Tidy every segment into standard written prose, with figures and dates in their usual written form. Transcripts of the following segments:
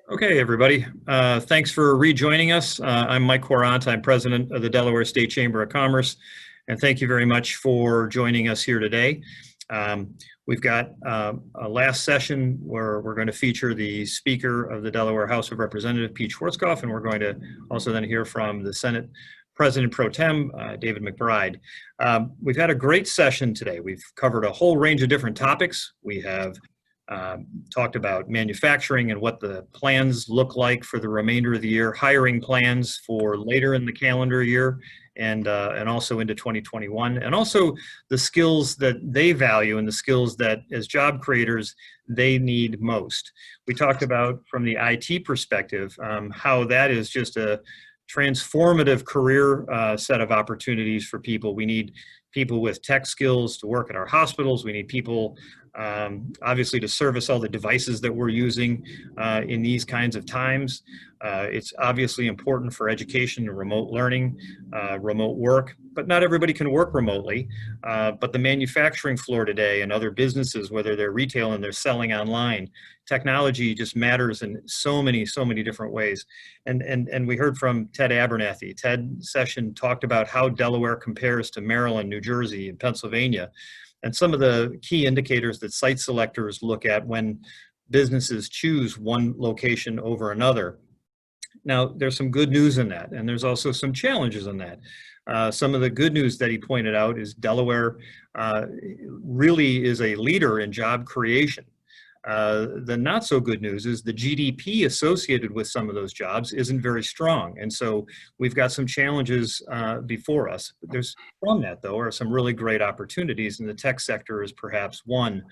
Okay, everybody. Thanks for rejoining us. I'm Mike Quaranta. I'm president of the Delaware State Chamber of Commerce, and thank you very much for joining us here today. We've got a last session where we're going to feature the Speaker of the Delaware House of Representatives, Pete Schwartzkopf, and we're going to also then hear from the Senate President Pro Tem, David McBride. We've had a great session today. We've covered a whole range of different topics. We have talked about manufacturing and what the plans look like for the remainder of the year, hiring plans for later in the calendar year, and also into 2021, and also the skills that they value and the skills that as job creators they need most. We talked about from the IT perspective how that is just a transformative career set of opportunities for people. We need people with tech skills to work at our hospitals. We need people obviously to service all the devices that we're using in these kinds of times. It's obviously important for education and remote learning, remote work, but not everybody can work remotely. But the manufacturing floor today and other businesses, whether they're retail and they're selling online, technology just matters in so many different ways. And we heard from Ted Abernathy. Ted's session talked about how Delaware compares to Maryland, New Jersey, and Pennsylvania, and some of the key indicators that site selectors look at when businesses choose one location over another. Now, there's some good news in that, and there's also some challenges in that. Some of the good news that he pointed out is Delaware really is a leader in job creation. The not so good news is the GDP associated with some of those jobs isn't very strong. And so we've got some challenges before us. There's from that, though, are some really great opportunities, and the tech sector is perhaps one.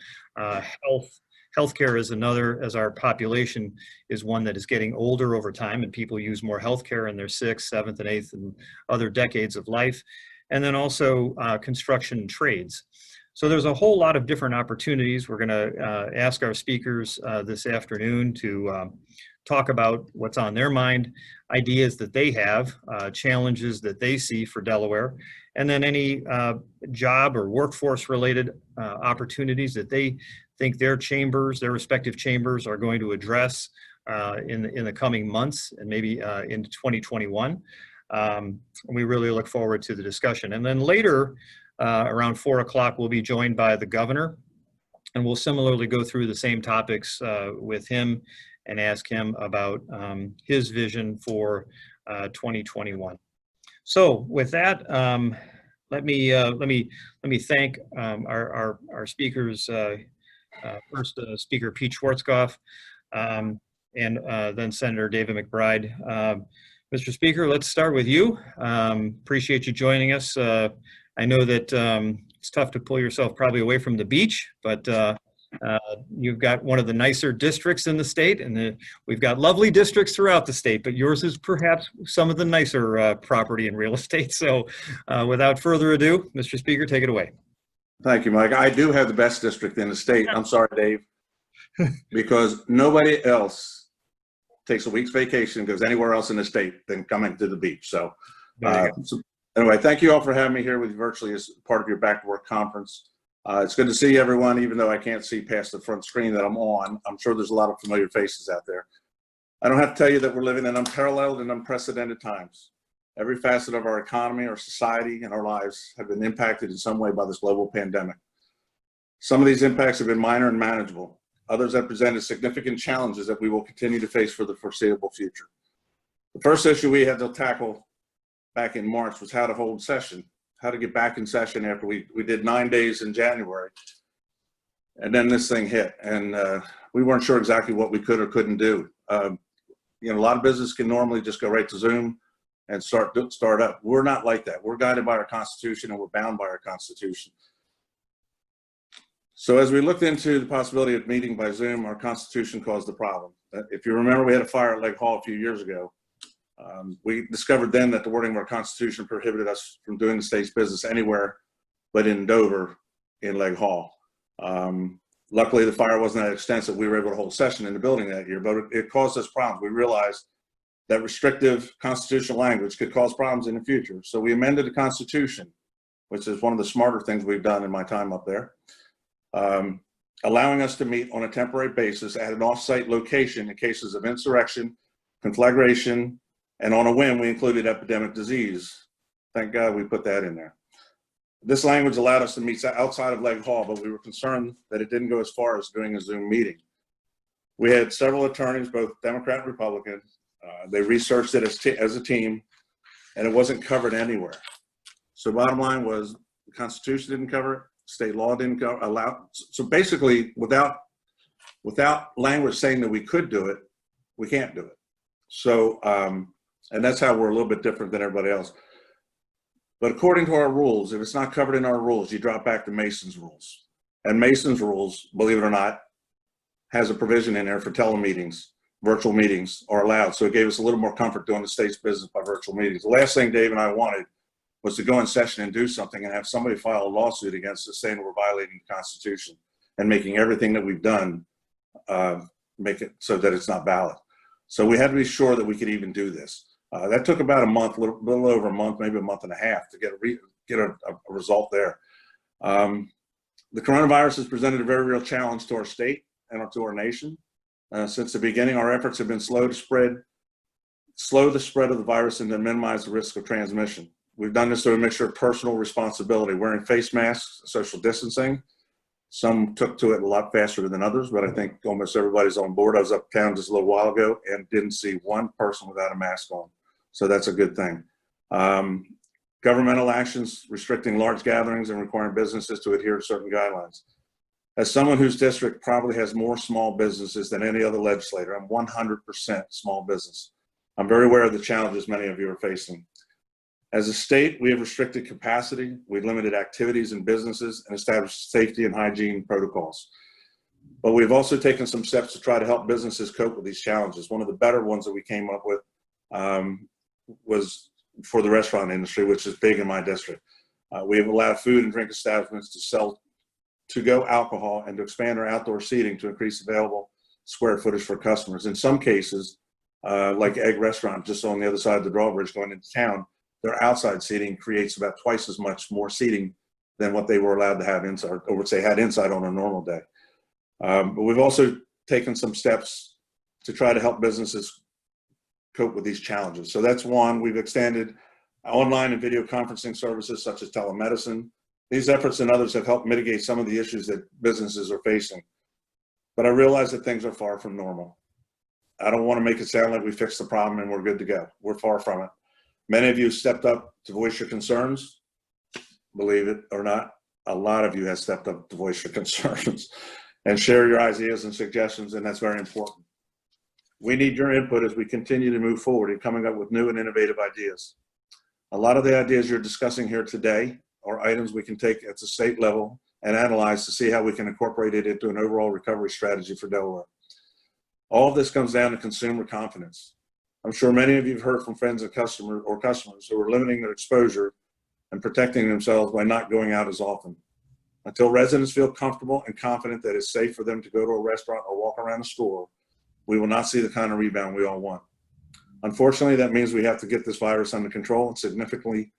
Healthcare is another, as our population is one that is getting older over time, and people use more healthcare in their 6th, 7th, and 8th and other decades of life. And then also construction and trades. So there's a whole lot of different opportunities. We're going to ask our speakers this afternoon to talk about what's on their mind, ideas that they have, challenges that they see for Delaware, and then any job or workforce related opportunities that they think their chambers, their respective chambers are going to address in the coming months and maybe into 2021. We really look forward to the discussion. And then later, around 4 o'clock, we'll be joined by the governor, and we'll similarly go through the same topics with him and ask him about his vision for 2021. So with that, let me thank our speakers. First, Speaker Pete Schwartzkopf, and then Senator David McBride. Mr. Speaker, let's start with you. Appreciate you joining us. I know that it's tough to pull yourself probably away from the beach, but you've got one of the nicer districts in the state, and we've got lovely districts throughout the state, but yours is perhaps some of the nicer property and real estate. So without further ado, Mr. Speaker, take it away. Thank you, Mike. I do have the best district in the state. I'm sorry, Dave, because nobody else takes a week's vacation and goes anywhere else in the state than coming to the beach. So anyway, thank you all for having me here with you virtually as part of your Back to Work conference. It's good to see everyone, even though I can't see past the front screen that I'm on. I'm sure there's a lot of familiar faces out there. I don't have to tell you that we're living in unparalleled and unprecedented times. Every facet of our economy, our society, and our lives have been impacted in some way by this global pandemic. Some of these impacts have been minor and manageable. Others have presented significant challenges that we will continue to face for the foreseeable future. The first issue we had to tackle back in March was how to hold session, how to get back in session after we did 9 days in January. And then this thing hit, and we weren't sure exactly what we could or couldn't do. A lot of business can normally just go right to Zoom and start up. We're not like that. We're guided by our Constitution, and we're bound by our Constitution. So as we looked into the possibility of meeting by Zoom, our Constitution caused the problem. If you remember, we had a fire at Legg Hall a few years ago. We discovered then that the wording of our Constitution prohibited us from doing the state's business anywhere but in Dover in Legg Hall. Luckily, the fire wasn't that extensive. We were able to hold session in the building that year, but it caused us problems. We realized that restrictive constitutional language could cause problems in the future. So we amended the Constitution, which is one of the smarter things we've done in my time up there. allowing us to meet on a temporary basis at an off-site location in cases of insurrection, conflagration, and on a whim, we included epidemic disease. Thank God we put that in there. This language allowed us to meet outside of Leg Hall, but we were concerned that it didn't go as far as doing a Zoom meeting. We had several attorneys, both Democrat and Republican. They researched it as a team, and it wasn't covered anywhere. So bottom line was the Constitution didn't cover it, state law didn't allow. So basically, without language saying that we could do it, we can't do it. So, and that's how we're a little bit different than everybody else. But according to our rules, if it's not covered in our rules, you drop back to Mason's rules. And Mason's rules, believe it or not, has a provision in there for telemeetings. Virtual meetings are allowed. So it gave us a little more comfort doing the state's business by virtual meetings. The last thing Dave and I wanted was to go in session and do something and have somebody file a lawsuit against us saying we're violating the Constitution and making everything that we've done, make it so that it's not valid. So we had to be sure that we could even do this. That took about a month, a little over a month, maybe a month and a half to get a result there. The coronavirus has presented a very real challenge to our state and to our nation. Since the beginning, our efforts have been slow the spread of the virus and to minimize the risk of transmission. We've done this through a mixture of personal responsibility, wearing face masks, social distancing. Some took to it a lot faster than others, but I think almost everybody's on board. I was uptown just a little while ago and didn't see one person without a mask on. So that's a good thing. Governmental actions restricting large gatherings and requiring businesses to adhere to certain guidelines. As someone whose district probably has more small businesses than any other legislator, I'm 100% small business. I'm very aware of the challenges many of you are facing. As a state, we have restricted capacity, we've limited activities in businesses, and established safety and hygiene protocols. But we've also taken some steps to try to help businesses cope with these challenges. One of the better ones that we came up with was for the restaurant industry, which is big in my district. We have allowed food and drink establishments to sell to-go alcohol and to expand our outdoor seating to increase available square footage for customers. In some cases, like Egg Restaurant, just on the other side of the drawbridge going into town, their outside seating creates about twice as much more seating than what they were allowed to have inside, or which they had inside on a normal day. But we've also taken some steps to try to help businesses cope with these challenges. So that's one. We've extended online and video conferencing services such as telemedicine. These efforts and others have helped mitigate some of the issues that businesses are facing. But I realize that things are far from normal. I don't want to make it sound like we fixed the problem and we're good to go. We're far from it. Many of you stepped up to voice your concerns. Believe it or not, a lot of you have stepped up to voice your concerns and share your ideas and suggestions, and that's very important. We need your input as we continue to move forward in coming up with new and innovative ideas. A lot of the ideas you're discussing here today are items we can take at the state level and analyze to see how we can incorporate it into an overall recovery strategy for Delaware. All of this comes down to consumer confidence. I'm sure many of you have heard from friends and customers who are limiting their exposure and protecting themselves by not going out as often. Until residents feel comfortable and confident that it's safe for them to go to a restaurant or walk around a store, we will not see the kind of rebound we all want. Unfortunately, that means we have to get this virus under control and significantly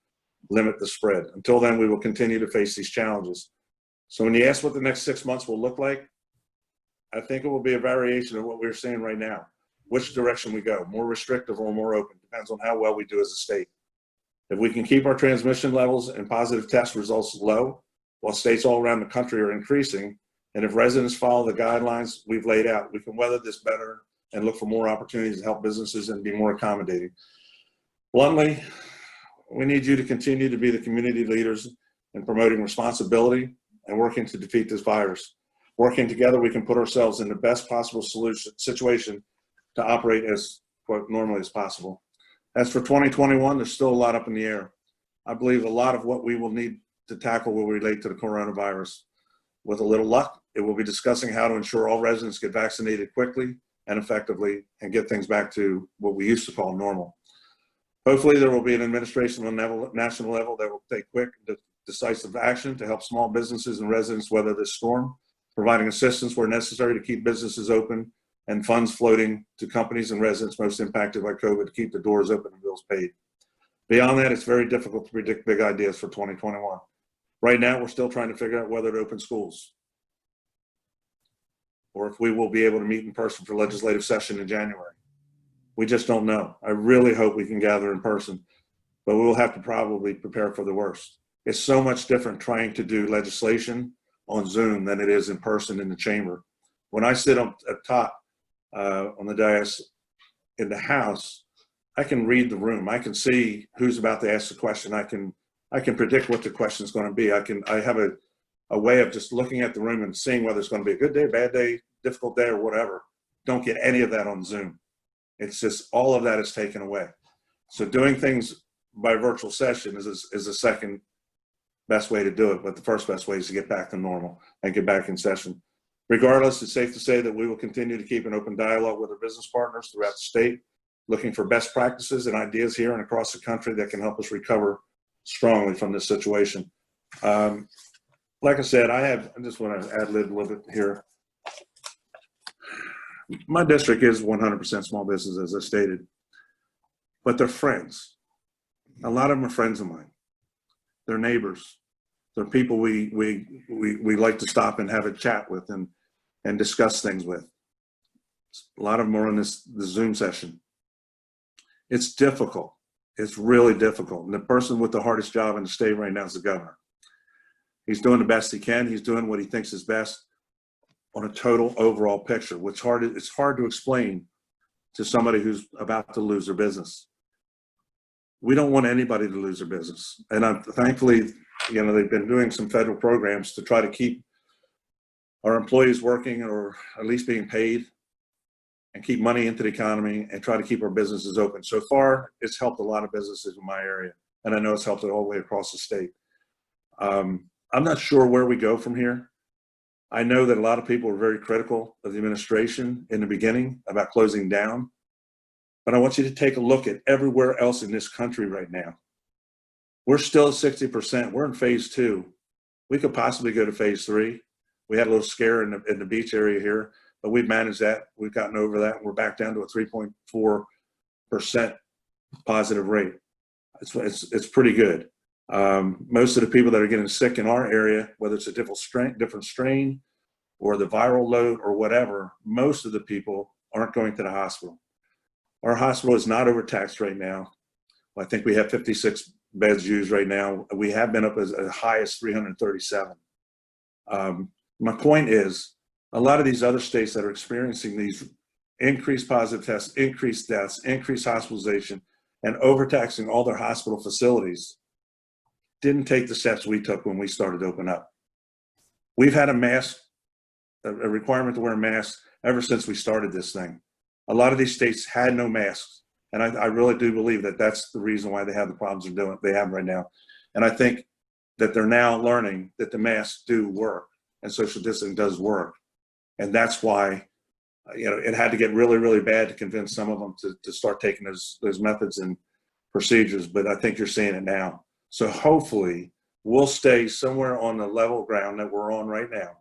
limit the spread. Until then, we will continue to face these challenges. So when you ask what the next 6 months will look like, I think it will be a variation of what we're seeing right now. Which direction we go, more restrictive or more open, depends on how well we do as a state. If we can keep our transmission levels and positive test results low, while states all around the country are increasing, and if residents follow the guidelines we've laid out, we can weather this better and look for more opportunities to help businesses and be more accommodating. Bluntly, we need you to continue to be the community leaders in promoting responsibility and working to defeat this virus. Working together, we can put ourselves in the best possible situation to operate as quote normally as possible. As for 2021, there's still a lot up in the air. I believe a lot of what we will need to tackle will relate to the coronavirus. With a little luck, it will be discussing how to ensure all residents get vaccinated quickly and effectively and get things back to what we used to call normal. Hopefully there will be an administration on a national level that will take quick, decisive action to help small businesses and residents weather this storm, providing assistance where necessary to keep businesses open and funds floating to companies and residents most impacted by COVID to keep the doors open and bills paid. Beyond that, it's very difficult to predict big ideas for 2021. Right now, we're still trying to figure out whether to open schools. or if we will be able to meet in person for legislative session in January. We just don't know. I really hope we can gather in person, but we will have to probably prepare for the worst. It's so much different trying to do legislation on Zoom than it is in person in the chamber. When I sit up top on the dais in the House, I can read the room. I can see who's about to ask the question. I can predict what the question is going to be. I have a way of just looking at the room and seeing whether it's going to be a good day, bad day, difficult day, or whatever. Don't get any of that on Zoom. It's just all of that is taken away. So doing things by virtual session is the second best way to do it, but the first best way is to get back to normal and get back in session. Regardless, it's safe to say that we will continue to keep an open dialogue with our business partners throughout the state, looking for best practices and ideas here and across the country that can help us recover strongly from this situation. Like I said, I just want to ad-lib a little bit here. My district is 100% small business, as I stated, but they're friends. A lot of them are friends of mine. They're neighbors. They're people we like to stop and have a chat with and discuss things with. A lot of them are on the Zoom session. It's difficult. It's really difficult. And the person with the hardest job in the state right now is the governor. He's doing the best he can. He's doing what he thinks is best on a total overall picture, which it's hard to explain to somebody who's about to lose their business. We don't want anybody to lose their business. And thankfully, they've been doing some federal programs to try to keep our employees working or at least being paid and keep money into the economy and try to keep our businesses open. So far, it's helped a lot of businesses in my area. And I know it's helped it all the way across the state. I'm not sure where we go from here. I know that a lot of people were very critical of the administration in the beginning about closing down. But I want you to take a look at everywhere else in this country right now. We're still at 60%. We're in phase 2. We could possibly go to phase 3. We had a little scare in the beach area here, but we've managed that. We've gotten over that. We're back down to a 3.4% positive rate. It's pretty good. Most of the people that are getting sick in our area, whether it's a different strain or the viral load or whatever, most of the people aren't going to the hospital. Our hospital is not overtaxed right now. I think we have 56 beds used right now. We have been up as high as 337. My point is, a lot of these other states that are experiencing these increased positive tests, increased deaths, increased hospitalization, and overtaxing all their hospital facilities didn't take the steps we took when we started to open up. We've had a requirement to wear a mask ever since we started this thing. A lot of these states had no masks. And I really do believe that that's the reason why they have the problems they have right now. And I think that they're now learning that the masks do work and social distancing does work. And that's why, it had to get really, really bad to convince some of them to start taking those methods and procedures. But I think you're seeing it now. So hopefully we'll stay somewhere on the level ground that we're on right now.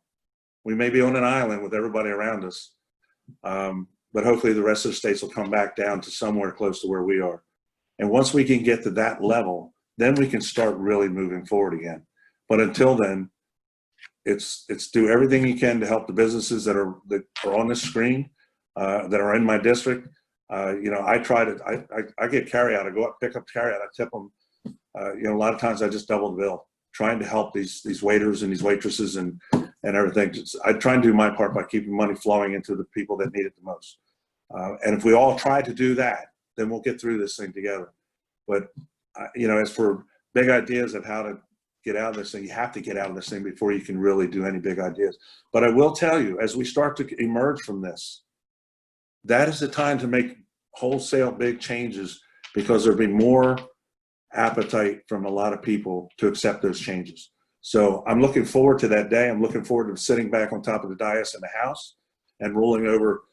We may be on an island with everybody around us. But hopefully the rest of the states will come back down to somewhere close to where we are. And once we can get to that level, then we can start really moving forward again. But until then, it's do everything you can to help the businesses that are on the screen, that are in my district. I get carryout. I go up, pick up carryout. I tip them. A lot of times I just double the bill, trying to help these waiters and these waitresses and everything. I try and do my part by keeping money flowing into the people that need it the most. And if we all try to do that, then we'll get through this thing together. But, as for big ideas of how to get out of this thing, you have to get out of this thing before you can really do any big ideas. But I will tell you, as we start to emerge from this, that is the time to make wholesale big changes, because there'll be more appetite from a lot of people to accept those changes. So I'm looking forward to that day. I'm looking forward to sitting back on top of the dais in the House and ruling over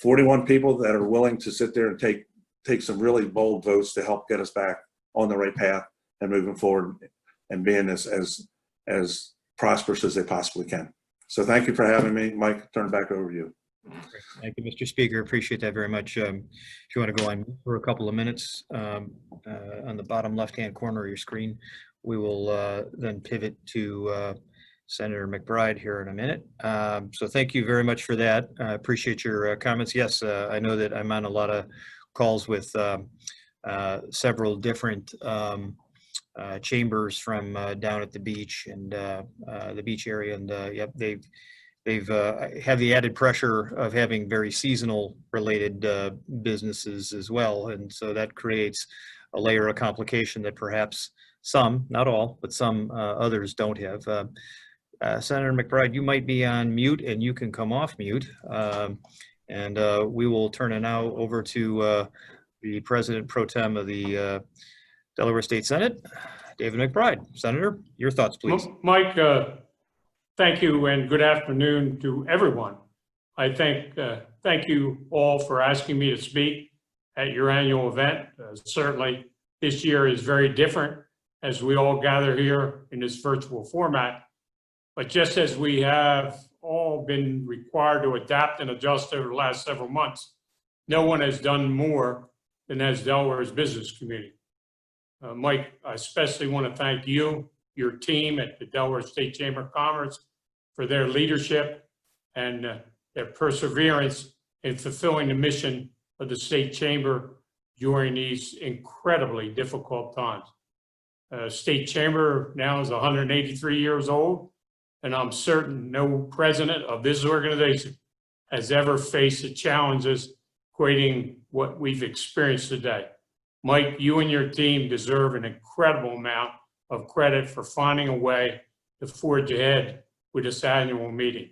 41 people that are willing to sit there and take some really bold votes to help get us back on the right path and moving forward and being as prosperous as they possibly can. So thank you for having me. Mike, turn it back over to you. Thank you, Mr. Speaker. Appreciate that very much. If you want to go on for a couple of minutes, on the bottom left-hand corner of your screen, we will then pivot to Senator McBride here in a minute. So thank you very much for that. I appreciate your comments. Yes, I know that I'm on a lot of calls with several different chambers from down at the beach and the beach area, and yep, they've have the added pressure of having very seasonal related businesses as well, and so that creates a layer of complication that perhaps some, not all, but some others don't have. Senator McBride, you might be on mute, and you can come off mute, and we will turn it now over to the President Pro Tem of the Delaware State Senate, David McBride. Senator, your thoughts, please. Mike, thank you and good afternoon to everyone. I thank you all for asking me to speak at your annual event. Certainly, this year is very different as we all gather here in this virtual format. But just as we have all been required to adapt and adjust over the last several months, no one has done more than has Delaware's business community. Mike, I especially want to thank you, your team at the Delaware State Chamber of Commerce for their leadership and their perseverance in fulfilling the mission of the State Chamber during these incredibly difficult times. State Chamber now is 183 years old, and I'm certain no president of this organization has ever faced the challenges creating what we've experienced today. Mike, you and your team deserve an incredible amount of credit for finding a way to forge ahead with this annual meeting.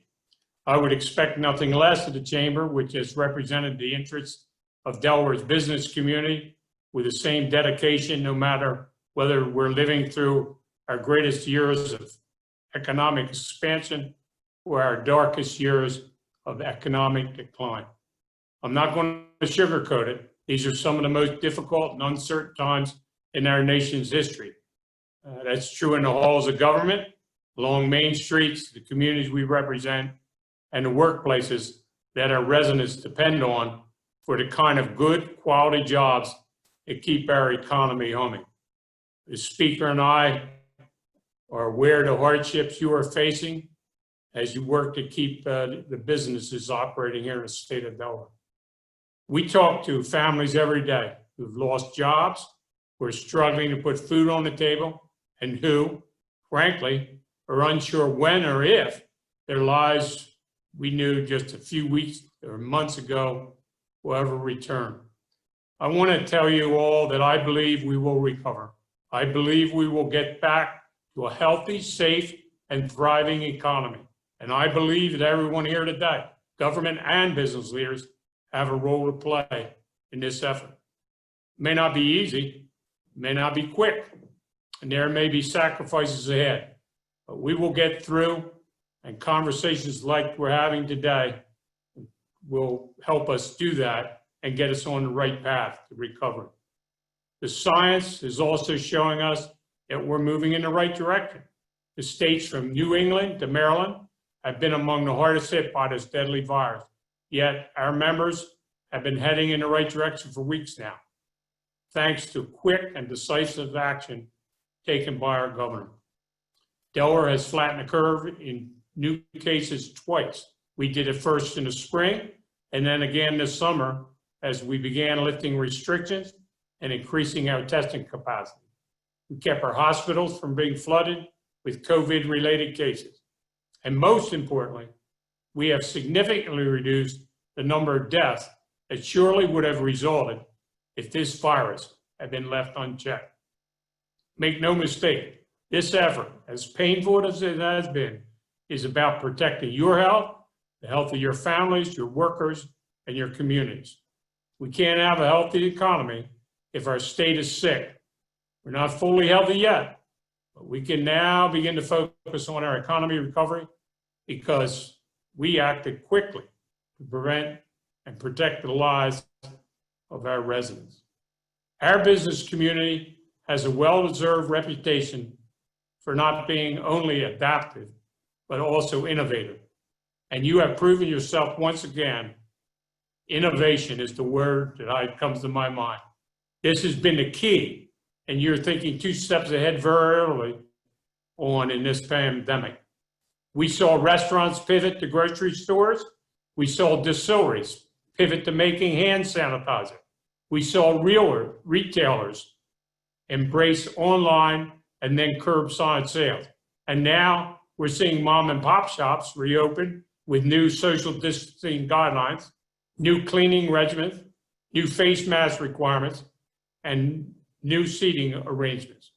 I would expect nothing less of the Chamber, which has represented the interests of Delaware's business community with the same dedication, no matter whether we're living through our greatest years of economic expansion or our darkest years of economic decline. I'm not going to sugarcoat it. These are some of the most difficult and uncertain times in our nation's history. That's true in the halls of government, along main streets, the communities we represent, and the workplaces that our residents depend on for the kind of good quality jobs that keep our economy humming. The Speaker and I are aware of the hardships you are facing as you work to keep the businesses operating here in the state of Delaware. We talk to families every day who've lost jobs, who are struggling to put food on the table, and who, frankly, are unsure when or if their lives we knew just a few weeks or months ago will ever return. I want to tell you all that I believe we will recover. I believe we will get back to a healthy, safe, and thriving economy. And I believe that everyone here today, government and business leaders, have a role to play in this effort. It may not be easy, it may not be quick, and there may be sacrifices ahead, but we will get through, and conversations like we're having today will help us do that and get us on the right path to recovery. The science is also showing us that we're moving in the right direction. The states from New England to Maryland have been among the hardest hit by this deadly virus, yet our members have been heading in the right direction for weeks now, thanks to quick and decisive action taken by our governor. Delaware has flattened the curve in new cases twice. We did it first in the spring and then again this summer as we began lifting restrictions and increasing our testing capacity. We kept our hospitals from being flooded with COVID-related cases. And most importantly, we have significantly reduced the number of deaths that surely would have resulted if this virus had been left unchecked. Make no mistake, this effort, as painful as it has been, is about protecting your health, the health of your families, your workers, and your communities. We can't have a healthy economy if our state is sick. We're not fully healthy yet, but we can now begin to focus on our economy recovery because we acted quickly to prevent and protect the lives of our residents. Our business community has a well-deserved reputation for not being only adaptive, but also innovative. And you have proven yourself once again. Innovation is the word that comes to my mind. This has been the key, and you're thinking 2 steps ahead very early on in this pandemic. We saw restaurants pivot to grocery stores. We saw distilleries pivot to making hand sanitizer. We saw retailers embrace online and then curbside sales. And now we're seeing mom and pop shops reopen with new social distancing guidelines, new cleaning regimens, new face mask requirements, and new seating arrangements.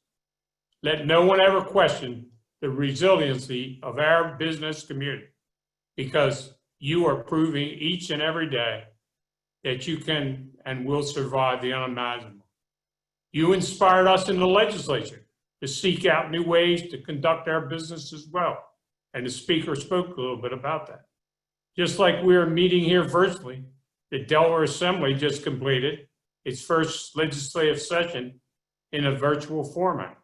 Let no one ever question the resiliency of our business community, because you are proving each and every day that you can and will survive the unimaginable. You inspired us in the legislature to seek out new ways to conduct our business as well. And the speaker spoke a little bit about that. Just like we're meeting here virtually, the Delaware Assembly just completed its first legislative session in a virtual format.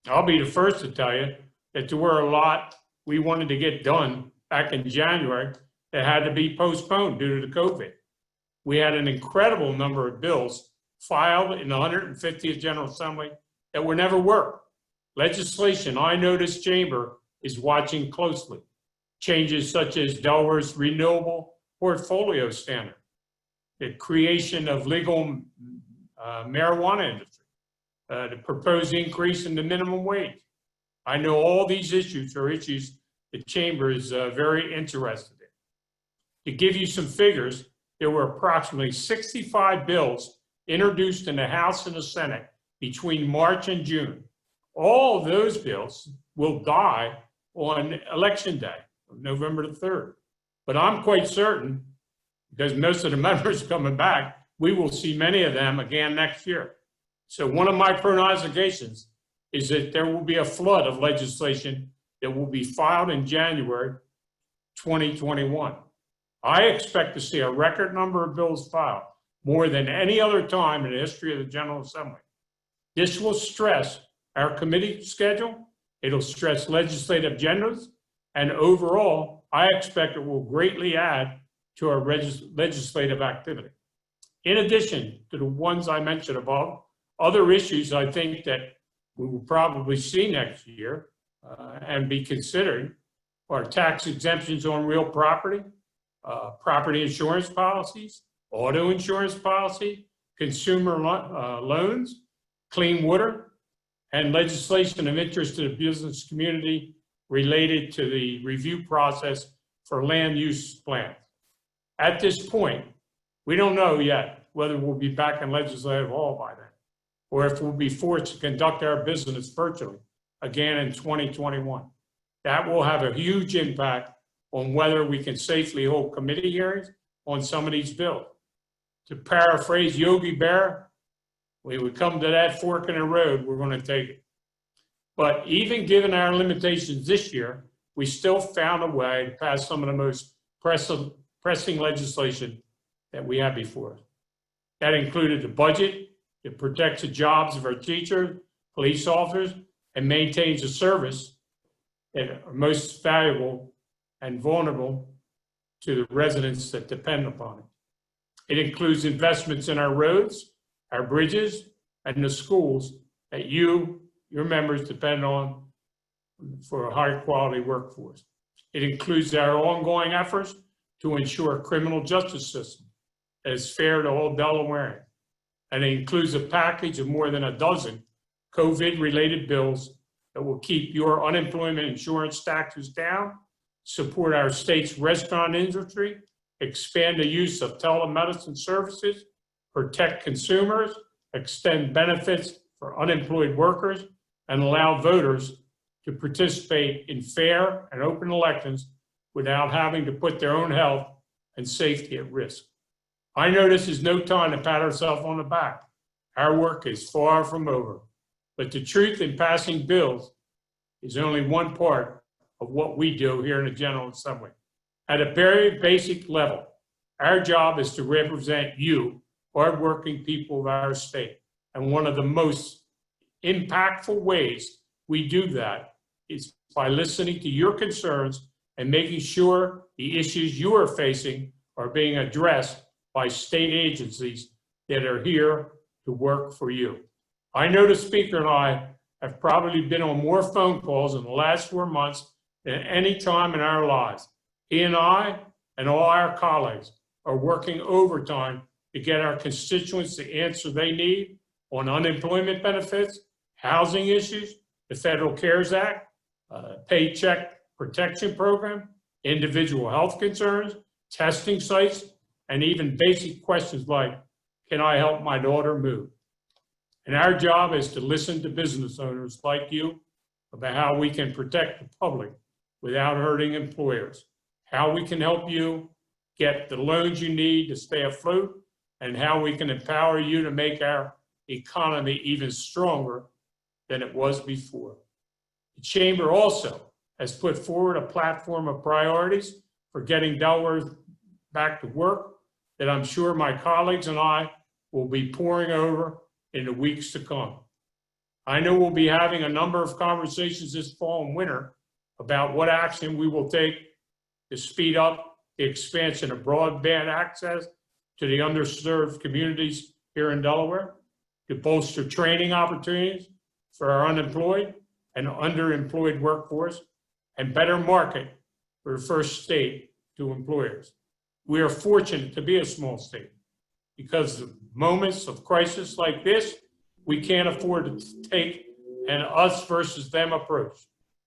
I'll be the first to tell you that there were a lot we wanted to get done back in January that had to be postponed due to the COVID. We had an incredible number of bills filed in the 150th General Assembly that were never worked. Legislation I know this chamber is watching closely. Changes such as Delaware's renewable portfolio standard, the creation of legal marijuana industry, the proposed increase in the minimum wage. I know all these issues are issues the chamber is very interested in. To give you some figures, there were approximately 65 bills introduced in the House and the Senate between March and June. All of those bills will die on Election Day, November the 3rd. But I'm quite certain, because most of the members are coming back, we will see many of them again next year. So one of my prognostications is that there will be a flood of legislation that will be filed in January 2021. I expect to see a record number of bills filed, more than any other time in the history of the General Assembly. This will stress our committee schedule, it'll stress legislative agendas, and overall, I expect it will greatly add to our legislative activity. In addition to the ones I mentioned above, other issues I think that we will probably see next year and be considering are tax exemptions on real property, property insurance policies, auto insurance policy, consumer loans, clean water, and legislation of interest to the business community related to the review process for land use plans. At this point, we don't know yet whether we'll be back in legislative hall by then, or if we'll be forced to conduct our business virtually again in 2021. That will have a huge impact on whether we can safely hold committee hearings on some of these bills. To paraphrase Yogi Berra, when we come to that fork in the road, we're going to take it. But even given our limitations this year, we still found a way to pass some of the most pressing legislation that we have before us. That included the budget that protects the jobs of our teachers, police officers, and maintains a service that are most valuable and vulnerable to the residents that depend upon it. It includes investments in our roads, our bridges, and the schools that your members depend on for a high quality workforce. It includes our ongoing efforts to ensure a criminal justice system that is fair to all Delawareans. And it includes a package of more than a dozen COVID-related bills that will keep your unemployment insurance taxes down, support our state's restaurant industry, expand the use of telemedicine services, protect consumers, extend benefits for unemployed workers, and allow voters to participate in fair and open elections without having to put their own health and safety at risk. I know this is no time to pat ourselves on the back. Our work is far from over, but the truth in passing bills is only one part of what we do here in the General Assembly. At a very basic level, our job is to represent you, hardworking people of our state. And one of the most impactful ways we do that is by listening to your concerns and making sure the issues you are facing are being addressed by state agencies that are here to work for you. I know the speaker and I have probably been on more phone calls in the last 4 months at any time in our lives. He and I and all our colleagues are working overtime to get our constituents the answer they need on unemployment benefits, housing issues, the Federal CARES Act, Paycheck Protection Program, individual health concerns, testing sites, and even basic questions like, can I help my daughter move? And our job is to listen to business owners like you about how we can protect the public without hurting employers, how we can help you get the loans you need to stay afloat, and how we can empower you to make our economy even stronger than it was before. The Chamber also has put forward a platform of priorities for getting Delaware back to work that I'm sure my colleagues and I will be pouring over in the weeks to come. I know we'll be having a number of conversations this fall and winter about what action we will take to speed up the expansion of broadband access to the underserved communities here in Delaware, to bolster training opportunities for our unemployed and underemployed workforce, and better market for the first state to employers. We are fortunate to be a small state because of moments of crisis like this, we can't afford to take an us versus them approach.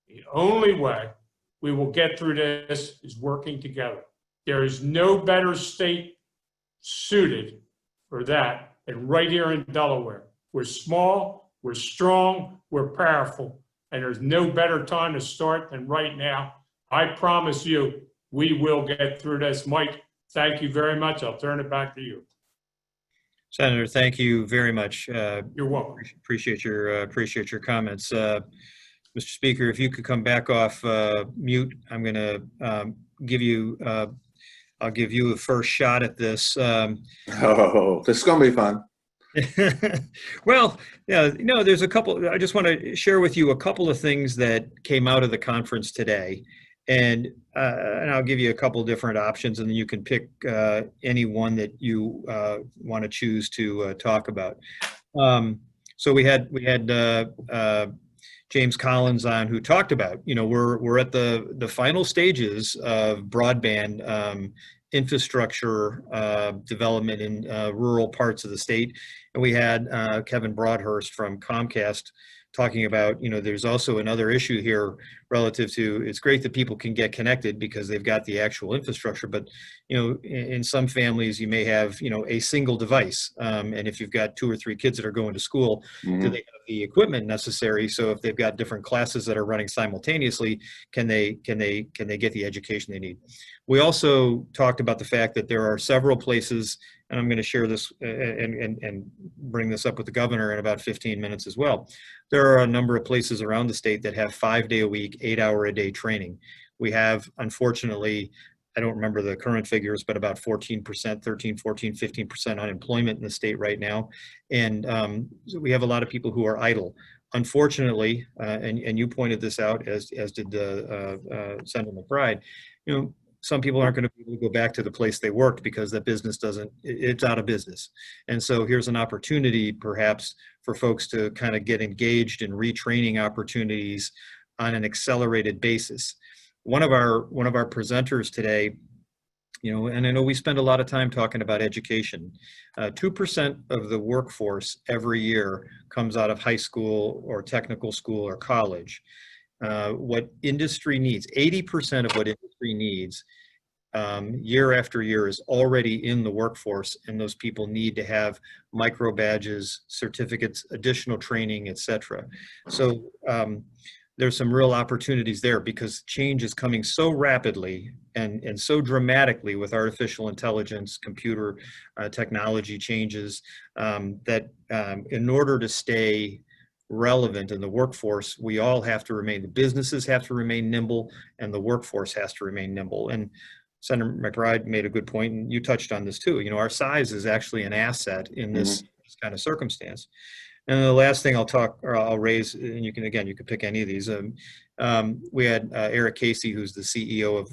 The only way we will get through this is working together. There is no better state suited for that than right here in Delaware. We're small, we're strong, we're powerful, and there's no better time to start than right now. I promise you, we will get through this. Mike, thank you very much. I'll turn it back to you. Senator, thank you very much. You're welcome. Appreciate your comments. Mr. Speaker, if you could come back off mute, I'm going to give you. I'll give you a first shot at this. Oh, this is going to be fun. Well, yeah, no, there's a couple. I just want to share with you a couple of things that came out of the conference today, and I'll give you a couple different options, and then you can pick any one that you want to choose to talk about. So we had James Collins on, who talked about, we're at the final stages of broadband infrastructure development in rural parts of the state. And we had Kevin Broadhurst from Comcast talking about, there's also another issue here relative to, it's great that people can get connected because they've got the actual infrastructure, but, in some families you may have, a single device. And if you've got 2 or 3 kids that are going to school, do they have the equipment necessary? So if they've got different classes that are running simultaneously, can they get the education they need? We also talked about the fact that there are several places, and I'm going to share this and bring this up with the governor in about 15 minutes as well. There are a number of places around the state that have 5-day-a-week, 8-hour-a-day training. We have, unfortunately, I don't remember the current figures, but about 14%, 13, 14, 15% unemployment in the state right now. And so we have a lot of people who are idle. Unfortunately, and you pointed this out, as did Senator McBride, some people aren't going to be able to go back to the place they worked because that business it's out of business. And so here's an opportunity perhaps for folks to kind of get engaged in retraining opportunities on an accelerated basis. One of our presenters today, and I know we spend a lot of time talking about education. 2% of the workforce every year comes out of high school or technical school or college. What industry needs, 80% of what industry needs year after year is already in the workforce, and those people need to have micro badges, certificates, additional training, etc. So there's some real opportunities there because change is coming so rapidly and so dramatically with artificial intelligence, computer technology changes that in order to stay relevant in the workforce, we all have to remain, the businesses have to remain nimble and the workforce has to remain nimble. And Senator McBride made a good point, and you touched on this too. Our size is actually an asset in this kind of circumstance. And the last thing I'll raise, and you can pick any of these. We had Eric Casey, who's the CEO of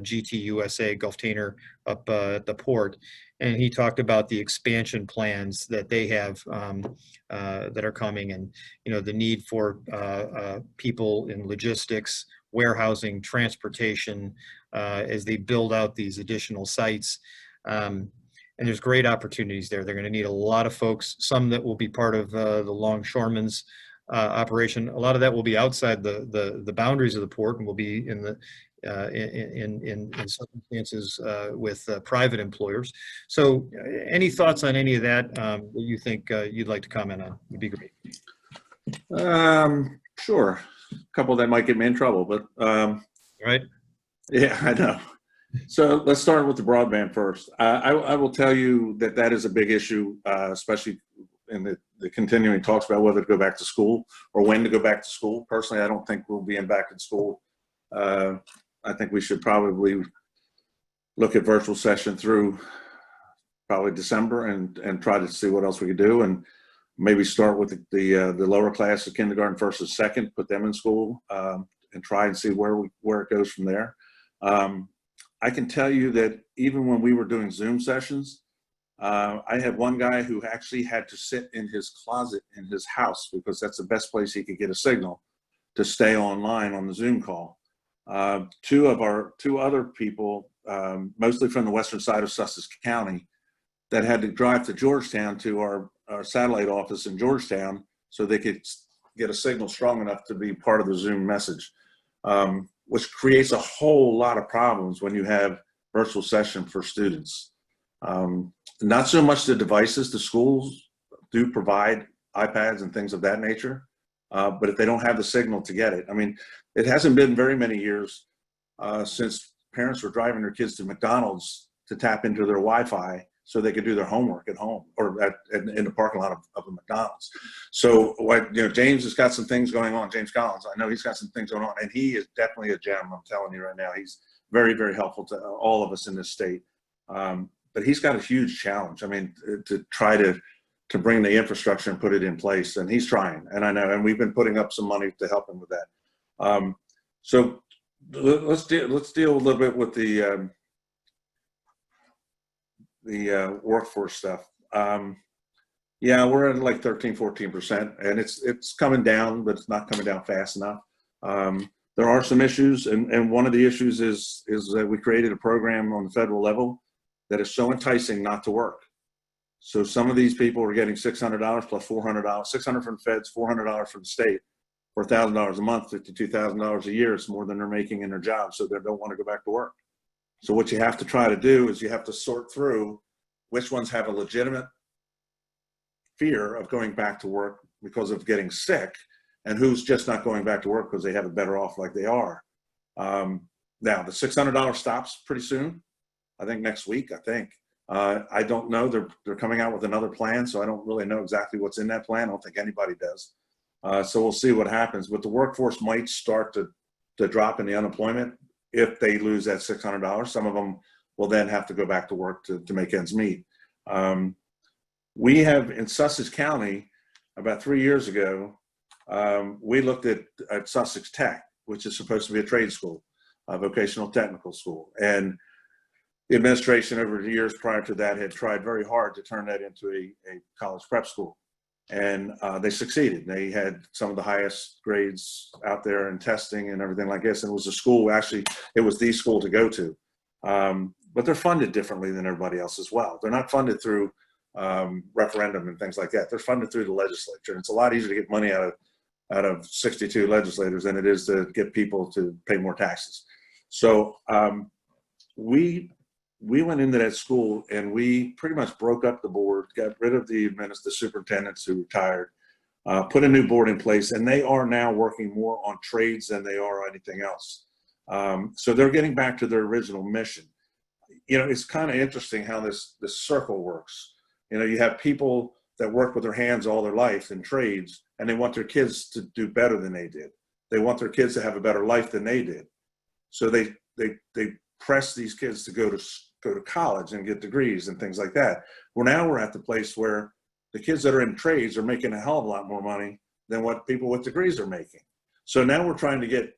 GT USA, Gulftainer, up at the port, and he talked about the expansion plans that they have that are coming, and the need for people in logistics, warehousing, transportation, as they build out these additional sites. And there's great opportunities there. They're going to need a lot of folks, some that will be part of the longshoremen's operation. A lot of that will be outside the boundaries of the port and will be in the in circumstances with private employers. So any thoughts on any of that that you think you'd like to comment on would be great. Sure. A couple that might get me in trouble, but Right. yeah, I know. So let's start with the broadband first. I will tell you that is a big issue, especially in the continuing talks about whether to go back to school or when to go back to school. Personally, I don't think we'll be back in school. I think we should probably look at virtual session through probably December and try to see what else we could do, and maybe start with the lower class of kindergarten, first and second, put them in school, and try and see where it goes from there. I can tell you that even when we were doing Zoom sessions, I had one guy who actually had to sit in his closet in his house because that's the best place he could get a signal to stay online on the Zoom call. Two other people, mostly from the western side of Sussex County, that had to drive to Georgetown to our satellite office in Georgetown so they could get a signal strong enough to be part of the Zoom message. Which creates a whole lot of problems when you have virtual session for students. Not so much the devices. The schools do provide iPads and things of that nature, but if they don't have the signal to get it, I mean, it hasn't been very many years since parents were driving their kids to McDonald's to tap into their Wi-Fi so they could do their homework at home or in the parking lot of a McDonald's. So James has got some things going on. James Collins, I know he's got some things going on, and he is definitely a gem. I'm telling you right now, he's very, very helpful to all of us in this state. But he's got a huge challenge. I mean, to try to bring the infrastructure and put it in place, and he's trying. And I know, and we've been putting up some money to help him with that. So let's deal a little bit with the workforce stuff. Yeah, we're at like 13-14%, and it's coming down, but it's not coming down fast enough. There are some issues, and one of the issues is that we created a program on the federal level that is so enticing not to work. So some of these people are getting $600 plus $400, $600 from the feds, $400 from the state, for $1,000 a month, $52,000 a year. It's more than they're making in their job, so they don't want to go back to work. So what you have to try to do is you have to sort through which ones have a legitimate fear of going back to work because of getting sick, and who's just not going back to work because they have it better off like they are. Now, the $600 stops pretty soon. I think next week, I don't know. They're coming out with another plan, so I don't really know exactly what's in that plan. I don't think anybody does. So we'll see what happens. But the workforce might start to drop in the unemployment if they lose that $600. Some of them will then have to go back to work to make ends meet. We have in Sussex County, about 3 years ago, we looked at Sussex Tech, which is supposed to be a trade school, a vocational technical school. And the administration over the years prior to that had tried very hard to turn that into a college prep school. And they succeeded. They had some of the highest grades out there in testing and everything like this. And it was a school, actually, it was the school to go to. But they're funded differently than everybody else as well. They're not funded through referendum and things like that. They're funded through the legislature. And it's a lot easier to get money out of 62 legislators than it is to get people to pay more taxes. So we went into that school and we pretty much broke up the board, got rid of the superintendents who retired, put a new board in place, and they are now working more on trades than they are anything else. So they're getting back to their original mission. It's kind of interesting how this circle works. You have people that work with their hands all their life in trades, and they want their kids to do better than they did. They want their kids to have a better life than they did. So they press these kids to go to college and get degrees and things like that. Well, now we're at the place where the kids that are in trades are making a hell of a lot more money than what people with degrees are making. So now we're trying to get,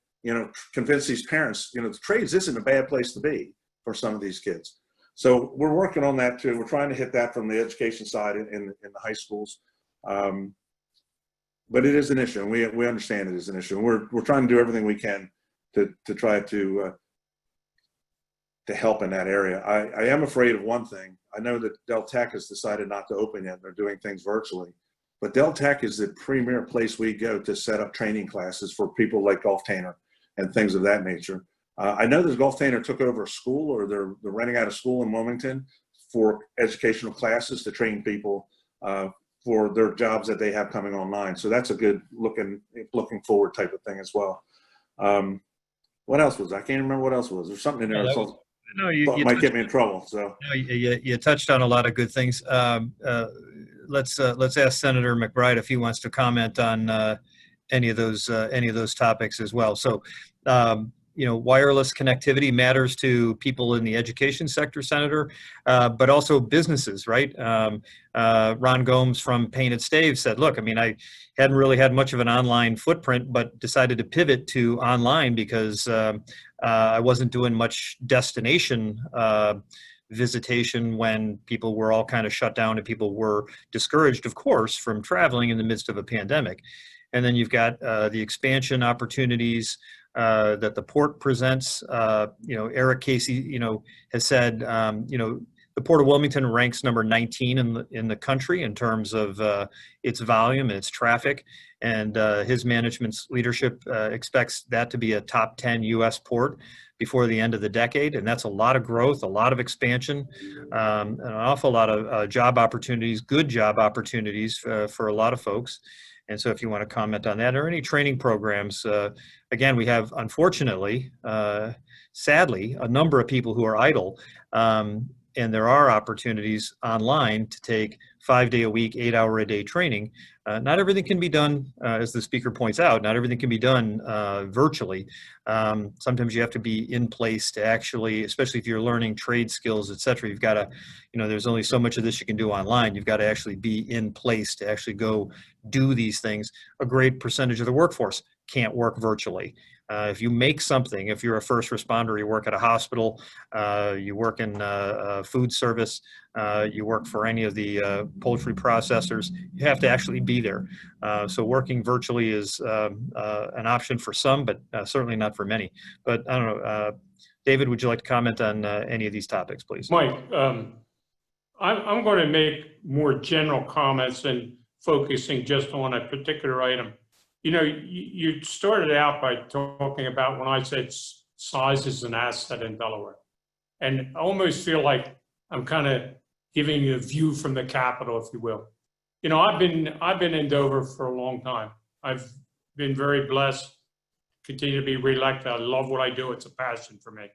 convince these parents, the trades isn't a bad place to be for some of these kids. So we're working on that too. We're trying to hit that from the education side in the high schools. But it is an issue, and we understand it is an issue. And we're trying to do everything we can to try to help in that area. I am afraid of one thing. I know that Del Tech has decided not to open yet. They're doing things virtually. But Del Tech is the premier place we go to set up training classes for people like Golf Tainer and things of that nature. I know that Golf Tainer took over a school, or they're renting out a school in Wilmington for educational classes to train people for their jobs that they have coming online. So that's a good looking forward type of thing as well. What else was? I can't remember what else was. There's something in there. No, you might get me in trouble. So no, you touched on a lot of good things. Let's ask Senator McBride if he wants to comment on any of those topics as well. So, wireless connectivity matters to people in the education sector, Senator, but also businesses, right? Ron Gomes from Painted Staves said, look, I hadn't really had much of an online footprint, but decided to pivot to online because I wasn't doing much destination visitation when people were all kind of shut down and people were discouraged, of course, from traveling in the midst of a pandemic. And then you've got the expansion opportunities that the port presents. Eric Casey, has said, the Port of Wilmington ranks number 19 in the country in terms of its volume and its traffic. And his management's leadership expects that to be a top 10 U.S. port before the end of the decade. And that's a lot of growth, a lot of expansion, an awful lot of job opportunities, good job opportunities for a lot of folks. And so if you want to comment on that or any training programs, again, we have, unfortunately, sadly, a number of people who are idle. And there are opportunities online to take 5-day-a-week, 8-hour-a-day training. Not everything can be done, as the speaker points out, not everything can be done virtually. Sometimes you have to be in place to actually, especially if you're learning trade skills, et cetera, you've got to, there's only so much of this you can do online. You've got to actually be in place to actually go do these things. A great percentage of the workforce can't work virtually. If you make something, if you're a first responder, you work at a hospital, you work in food service, you work for any of the poultry processors, you have to actually be there. So working virtually is an option for some, but certainly not for many. But I don't know, David, would you like to comment on any of these topics, please? Mike, I'm going to make more general comments than focusing just on a particular item. You started out by talking about when I said size is an asset in Delaware. And I almost feel like I'm kind of giving you a view from the Capitol, if you will. I've been in Dover for a long time. I've been very blessed, continue to be reelected. I love what I do. It's a passion for me.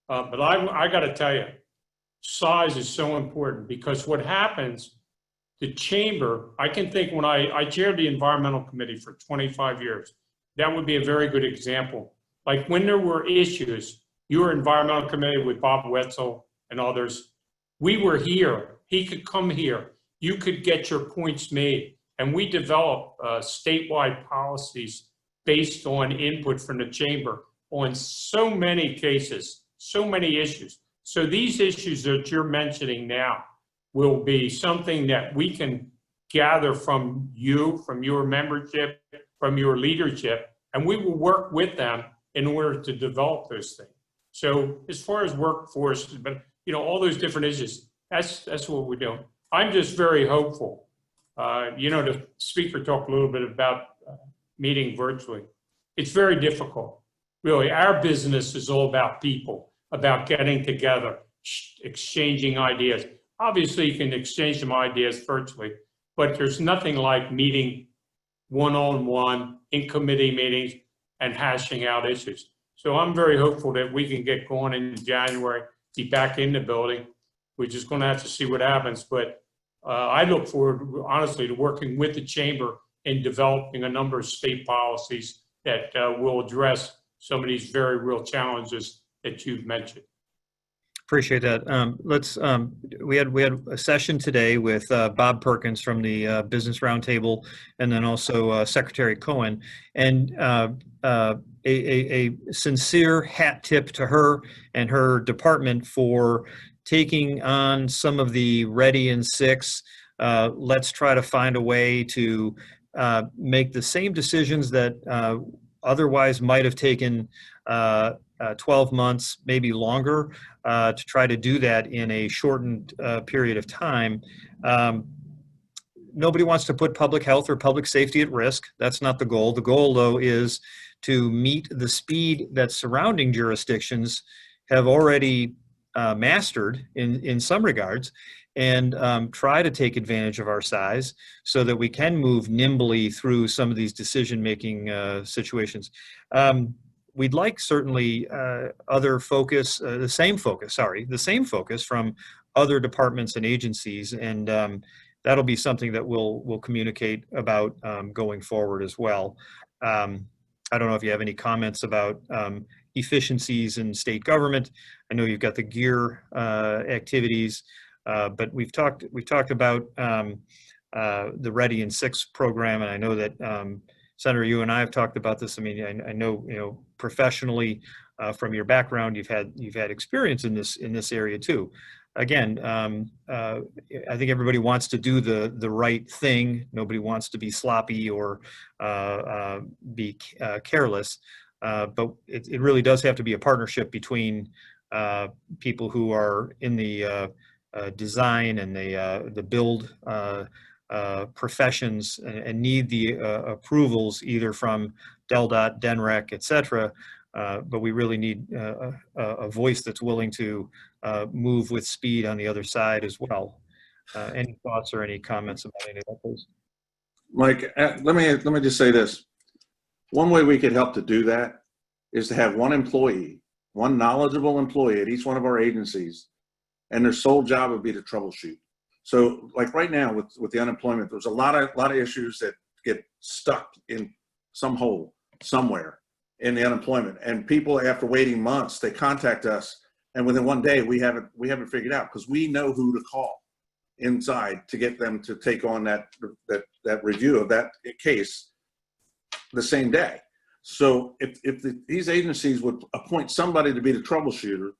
But I got to tell you, size is so important because what happens, the chamber, I can think when I chaired the environmental committee for 25 years, that would be a very good example. Like when there were issues, your environmental committee with Bob Wetzel and others, we were here. He could come here. You could get your points made. And we developed statewide policies based on input from the chamber on so many cases, so many issues. So these issues that you're mentioning now will be something that we can gather from you, from your membership, from your leadership, and we will work with them in order to develop those things. So as far as workforce, but all those different issues, that's what we're doing. I'm just very hopeful. The speaker talked a little bit about meeting virtually. It's very difficult. Really, our business is all about people, about getting together, exchanging ideas. Obviously, you can exchange some ideas virtually, but there's nothing like meeting one-on-one in committee meetings and hashing out issues. So I'm very hopeful that we can get going in January, be back in the building. We're just going to have to see what happens. But I look forward, honestly, to working with the chamber in developing a number of state policies that will address some of these very real challenges that you've mentioned. Appreciate that. We had a session today with Bob Perkins from the Business Roundtable, and then also Secretary Cohen, and a sincere hat tip to her and her department for taking on some of the ready in six. Let's try to find a way to make the same decisions that otherwise might have taken 12 months, maybe longer, to try to do that in a shortened period of time. Nobody wants to put public health or public safety at risk. That's not the goal. The goal, though, is to meet the speed that surrounding jurisdictions have already mastered in some regards, and try to take advantage of our size so that we can move nimbly through some of these decision-making situations. We'd like certainly the same focus from other departments and agencies, and that'll be something that we'll communicate about going forward as well. I don't know if you have any comments about efficiencies in state government. I know you've got the GEAR activities, but we've talked about the Ready in Six program, and I know that Senator, you and I have talked about this. I mean, I know professionally from your background, you've had experience in this area too. Again, I think everybody wants to do the right thing. Nobody wants to be sloppy or be careless. But it really does have to be a partnership between people who are in the design and the build professions and need the approvals either from DelDOT, DENREC, et cetera. But we really need a voice that's willing to move with speed on the other side as well. Any thoughts or any comments about any of that, please? Mike, let me just say this. One way we could help to do that is to have one employee, one knowledgeable employee at each one of our agencies, and their sole job would be to troubleshoot. So like right now with the unemployment, there's a lot of issues that get stuck in some hole somewhere in the unemployment, and people, after waiting months, they contact us, and within one day we haven't figured out, because we know who to call inside to get them to take on that review of that case the same day. So if these agencies would appoint somebody to be the troubleshooter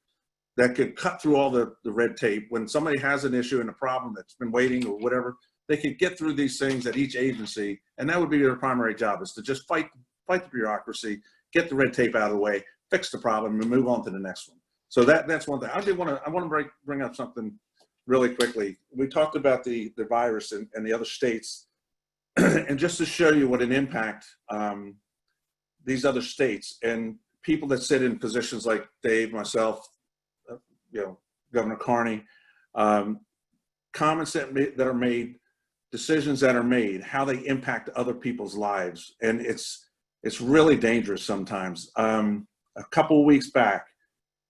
that could cut through all the red tape, when somebody has an issue and a problem that's been waiting or whatever, they could get through these things at each agency, and that would be their primary job, is to just fight the bureaucracy, get the red tape out of the way, fix the problem, and move on to the next one. So that's one thing. I want to bring up something really quickly. We talked about the virus and the other states, and just to show you what an impact these other states and people that sit in positions like Dave, myself, Governor Carney, comments that are made, decisions that are made, how they impact other people's lives, and it's really dangerous sometimes. A couple of weeks back,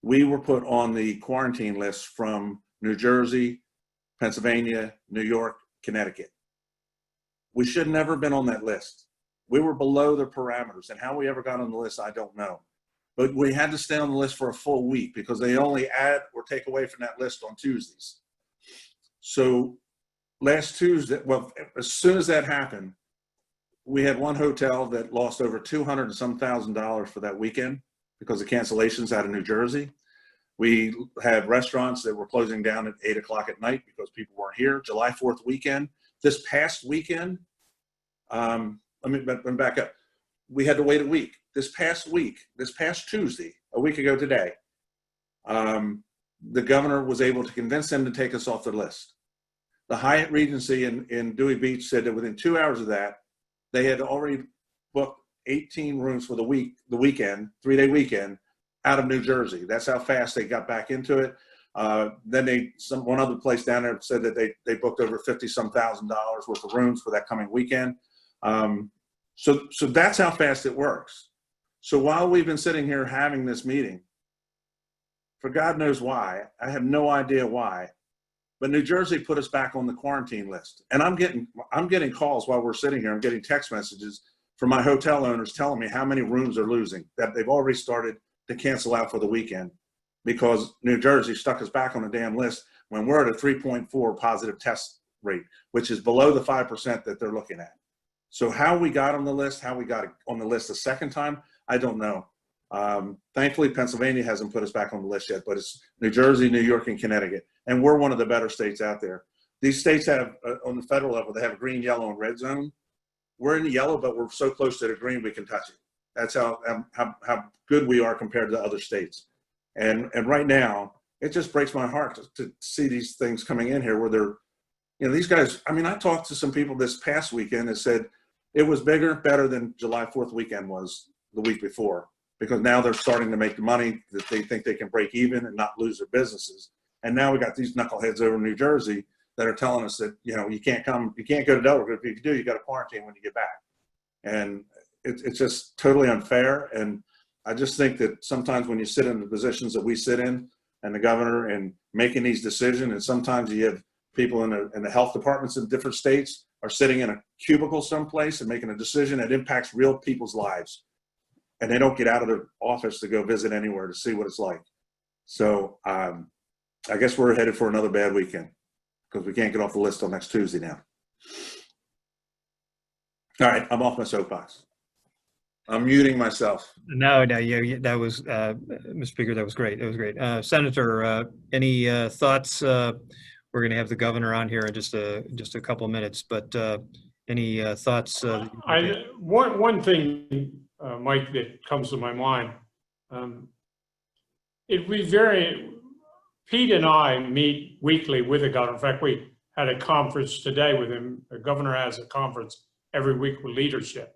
we were put on the quarantine list from New Jersey, Pennsylvania, New York, Connecticut. We should never have been on that list. We were below the parameters, and how we ever got on the list, I don't know. But we had to stay on the list for a full week because they only add or take away from that list on Tuesdays. So last Tuesday, well, as soon as that happened, we had one hotel that lost over $200,000 and some for that weekend because of cancellations out of New Jersey. We had restaurants that were closing down at 8 o'clock at night because people weren't here. July 4th weekend. This past weekend, let me back up. We had to wait a week. This past Tuesday, a week ago today, the governor was able to convince them to take us off the list. The Hyatt Regency in Dewey Beach said that within 2 hours of that, they had already booked 18 rooms for the weekend, 3-day weekend, out of New Jersey. That's how fast they got back into it. Then one other place down there said that they booked over $50-some thousand worth of rooms for that coming weekend. So that's how fast it works. So while we've been sitting here having this meeting, for God knows why, I have no idea why, but New Jersey put us back on the quarantine list. And I'm getting calls while we're sitting here. I'm getting text messages from my hotel owners telling me how many rooms they're losing, that they've already started to cancel out for the weekend. because New Jersey stuck us back on the damn list when we're at a 3.4 positive test rate, which is below the 5% that they're looking at. So how we got on the list, how we got on the list a second time, I don't know. Thankfully, Pennsylvania hasn't put us back on the list yet, but it's New Jersey, New York, and Connecticut. And we're one of the better states out there. These states have, on the federal level, they have a green, yellow, and red zone. We're in the yellow, but we're so close to the green, we can touch it. That's how good we are compared to other states. And right now, it just breaks my heart to see these things coming in here where they're, you know, these guys, I mean, I talked to some people this past weekend that said it was better than July 4th weekend was the week before, because now they're starting to make the money that they think they can break even and not lose their businesses. And now we got these knuckleheads over in New Jersey that are telling us that, you know, you can't go to Delaware. If you do, you got to quarantine when you get back. And it's just totally unfair. And I just think that sometimes when you sit in the positions that we sit in, and the governor, and making these decisions, and sometimes you have people in the health departments in different states are sitting in a cubicle someplace and making a decision that impacts real people's lives. And they don't get out of their office to go visit anywhere to see what it's like. So I guess we're headed for another bad weekend because we can't get off the list till next Tuesday now. All right, I'm off my soapbox. I'm muting myself. No, yeah, that was, Mr. Speaker, that was great. That was great. Senator, any thoughts? We're going to have the governor on here in just a couple of minutes, but any thoughts? One thing, Mike, that comes to my mind, Pete and I meet weekly with the governor. In fact, we had a conference today with him. The governor has a conference every week with leadership.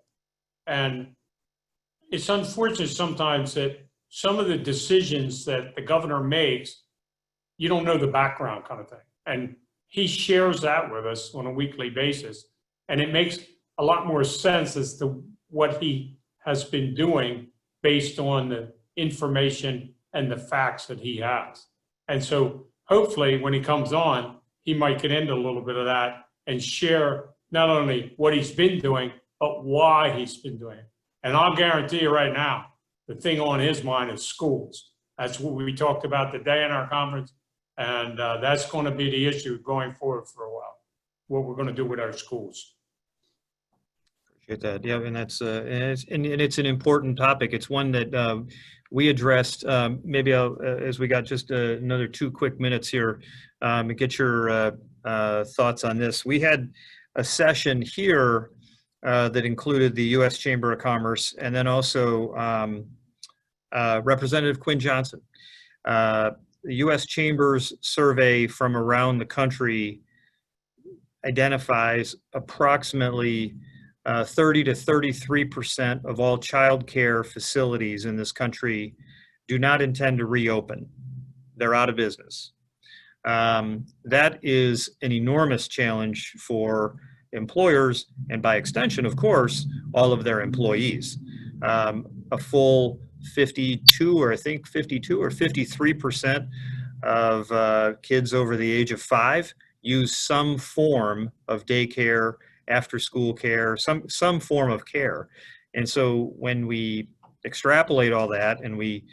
And it's unfortunate sometimes that some of the decisions that the governor makes, you don't know the background kind of thing. And he shares that with us on a weekly basis. And it makes a lot more sense as to what he has been doing based on the information and the facts that he has. And so hopefully when he comes on, he might get into a little bit of that and share not only what he's been doing, but why he's been doing it. And I'll guarantee you right now, the thing on his mind is schools. That's what we talked about today in our conference. And that's going to be the issue going forward for a while, what we're going to do with our schools. Appreciate that. Yeah, and that's and it's an important topic. It's one that we addressed. Maybe as we got just another 2 quick minutes here, get your thoughts on this. We had a session here that included the U.S. Chamber of Commerce and then also Representative Quinn Johnson. The U.S. Chamber's survey from around the country identifies approximately 30 to 33% of all child care facilities in this country do not intend to reopen. They're out of business. That is an enormous challenge for employers and by extension, of course, all of their employees. A full 52 or 53% of kids over the age of 5 use some form of daycare, after school care, some form of care. And so when we extrapolate all that and we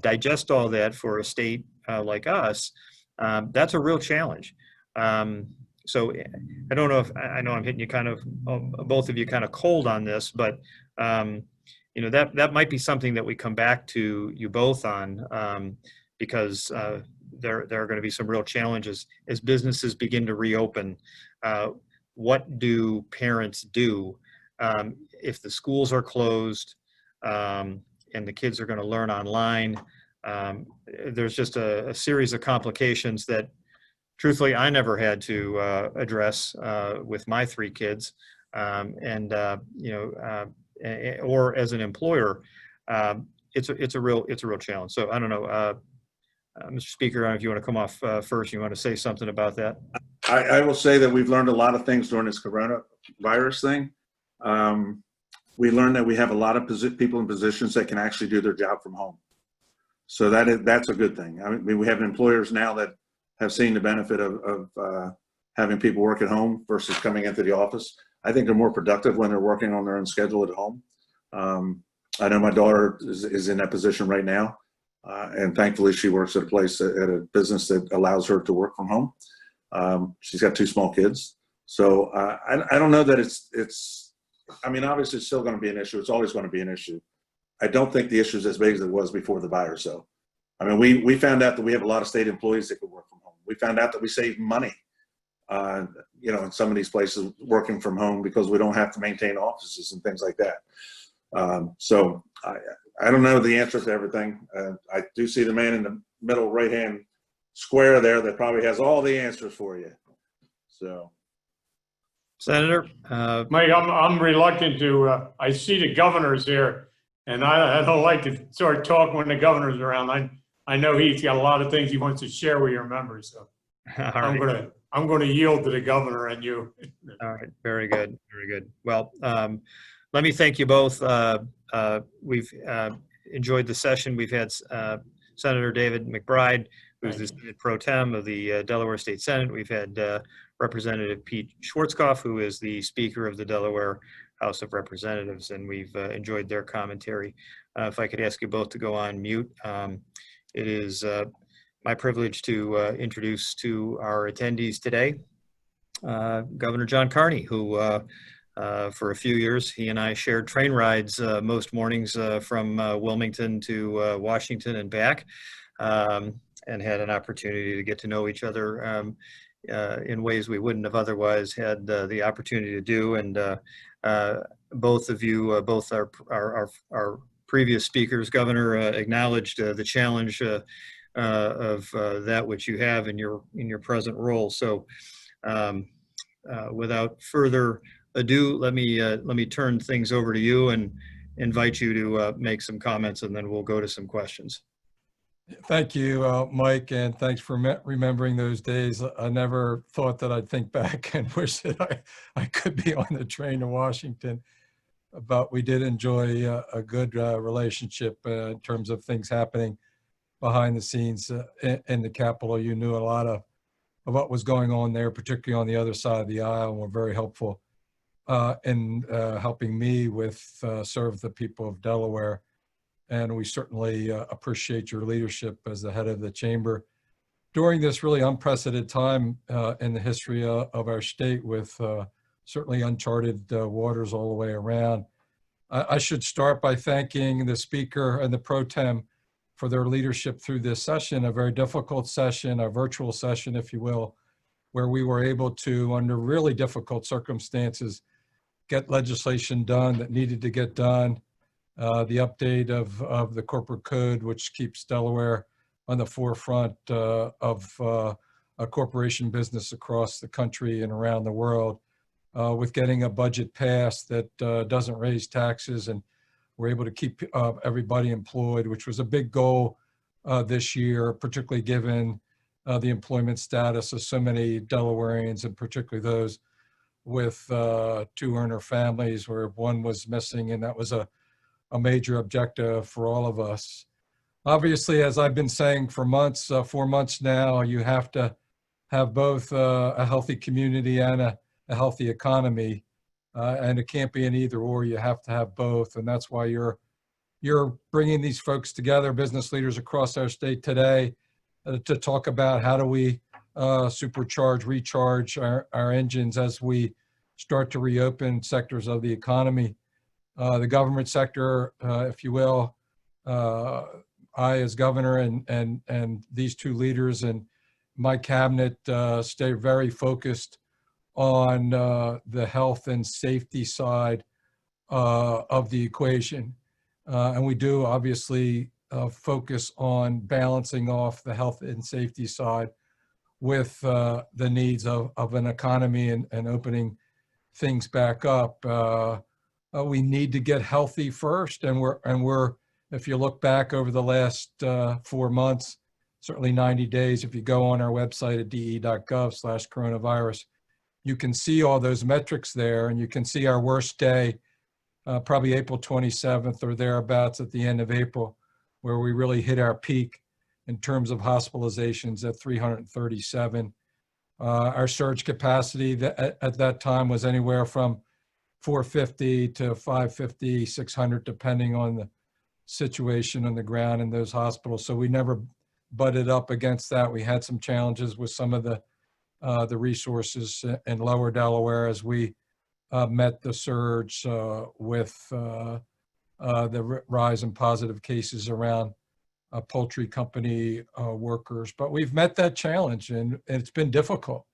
digest all that for a state like us, that's a real challenge. So I don't know if, I know I'm hitting you kind of, both of you kind of cold on this, but you know, that might be something that we come back to you both on, because there are going to be some real challenges as businesses begin to reopen. What do parents do if the schools are closed and the kids are going to learn online? There's just a series of complications that, truthfully, I never had to address with my 3 kids, and you know, or as an employer, it's a real challenge. So I don't know, Mr. Speaker, I don't know if you want to come off first. You want to say something about that? I will say that we've learned a lot of things during this coronavirus thing. We learned that we have a lot of people in positions that can actually do their job from home. So that's a good thing. I mean, we have employers now that have seen the benefit of having people work at home versus coming into the office. I think they're more productive when they're working on their own schedule at home. I know my daughter is in that position right now. And thankfully, she works at a business that allows her to work from home. She's got 2 small kids. So I don't know that I mean, obviously it's still going to be an issue. It's always going to be an issue. I don't think the issue is as big as it was before the virus. So, I mean, we found out that we have a lot of state employees that could work from home. We found out that we save money, in some of these places working from home because we don't have to maintain offices and things like that. So I don't know the answer to everything. I do see the man in the middle right-hand square there that probably has all the answers for you. So. Senator? Mike, I'm reluctant to, I see the governor's here, and I don't like to start talking when the governor's around. I know he's got a lot of things he wants to share with your members, so I'm going to yield to the governor and you. All right, very good, very good. Well, let me thank you both. We've enjoyed the session. We've had Senator David McBride, who's the Senate Pro Tem of the Delaware State Senate. We've had Representative Pete Schwartzkopf, who is the Speaker of the Delaware House of Representatives, and we've enjoyed their commentary. If I could ask you both to go on mute. It is my privilege to introduce to our attendees today, Governor John Carney, who for a few years, he and I shared train rides most mornings from Wilmington to Washington and back, and had an opportunity to get to know each other in ways we wouldn't have otherwise had the opportunity to do. And both of you, both our previous speakers, Governor, acknowledged the challenge of that which you have in your present role. So without further ado, let me turn things over to you and invite you to make some comments, and then we'll go to some questions. Thank you, Mike, and thanks for remembering those days. I never thought that I'd think back and wish that I could be on the train to Washington, but we did enjoy a good relationship in terms of things happening behind the scenes in the Capitol. You knew a lot of what was going on there, particularly on the other side of the aisle, and were very helpful in helping me serve the people of Delaware. And we certainly appreciate your leadership as the head of the chamber during this really unprecedented time in the history of our state, with certainly uncharted waters all the way around. I should start by thanking the speaker and the pro tem for their leadership through this session, a very difficult session, a virtual session, if you will, where we were able to, under really difficult circumstances, get legislation done that needed to get done. The update of the corporate code, which keeps Delaware on the forefront of a corporation business across the country and around the world, with getting a budget passed that doesn't raise taxes, and we're able to keep everybody employed, which was a big goal this year, particularly given the employment status of so many Delawareans, and particularly those with 2 earner families, where one was missing, and that was a major objective for all of us. Obviously, as I've been saying for months, 4 months now, you have to have both a healthy community and a healthy economy, and it can't be an either or. You have to have both, and that's why you're bringing these folks together, business leaders across our state today, to talk about how do we recharge our engines as we start to reopen sectors of the economy. The government sector, if you will, I as governor and these 2 leaders and my cabinet stay very focused on the health and safety side of the equation. And we do obviously focus on balancing off the health and safety side with the needs of an economy and opening things back up. We need to get healthy first, and we're if you look back over the last 4 months, certainly 90 days, if you go on our website at de.gov/coronavirus, you can see all those metrics there, and you can see our worst day, probably April 27th or thereabouts at the end of April, where we really hit our peak in terms of hospitalizations at 337. Our surge capacity at that time was anywhere from 450 to 550, 600, depending on the situation on the ground in those hospitals. So we never butted up against that. We had some challenges with some of the resources in lower Delaware as we met the surge with the rise in positive cases around poultry company workers. But we've met that challenge, and it's been difficult,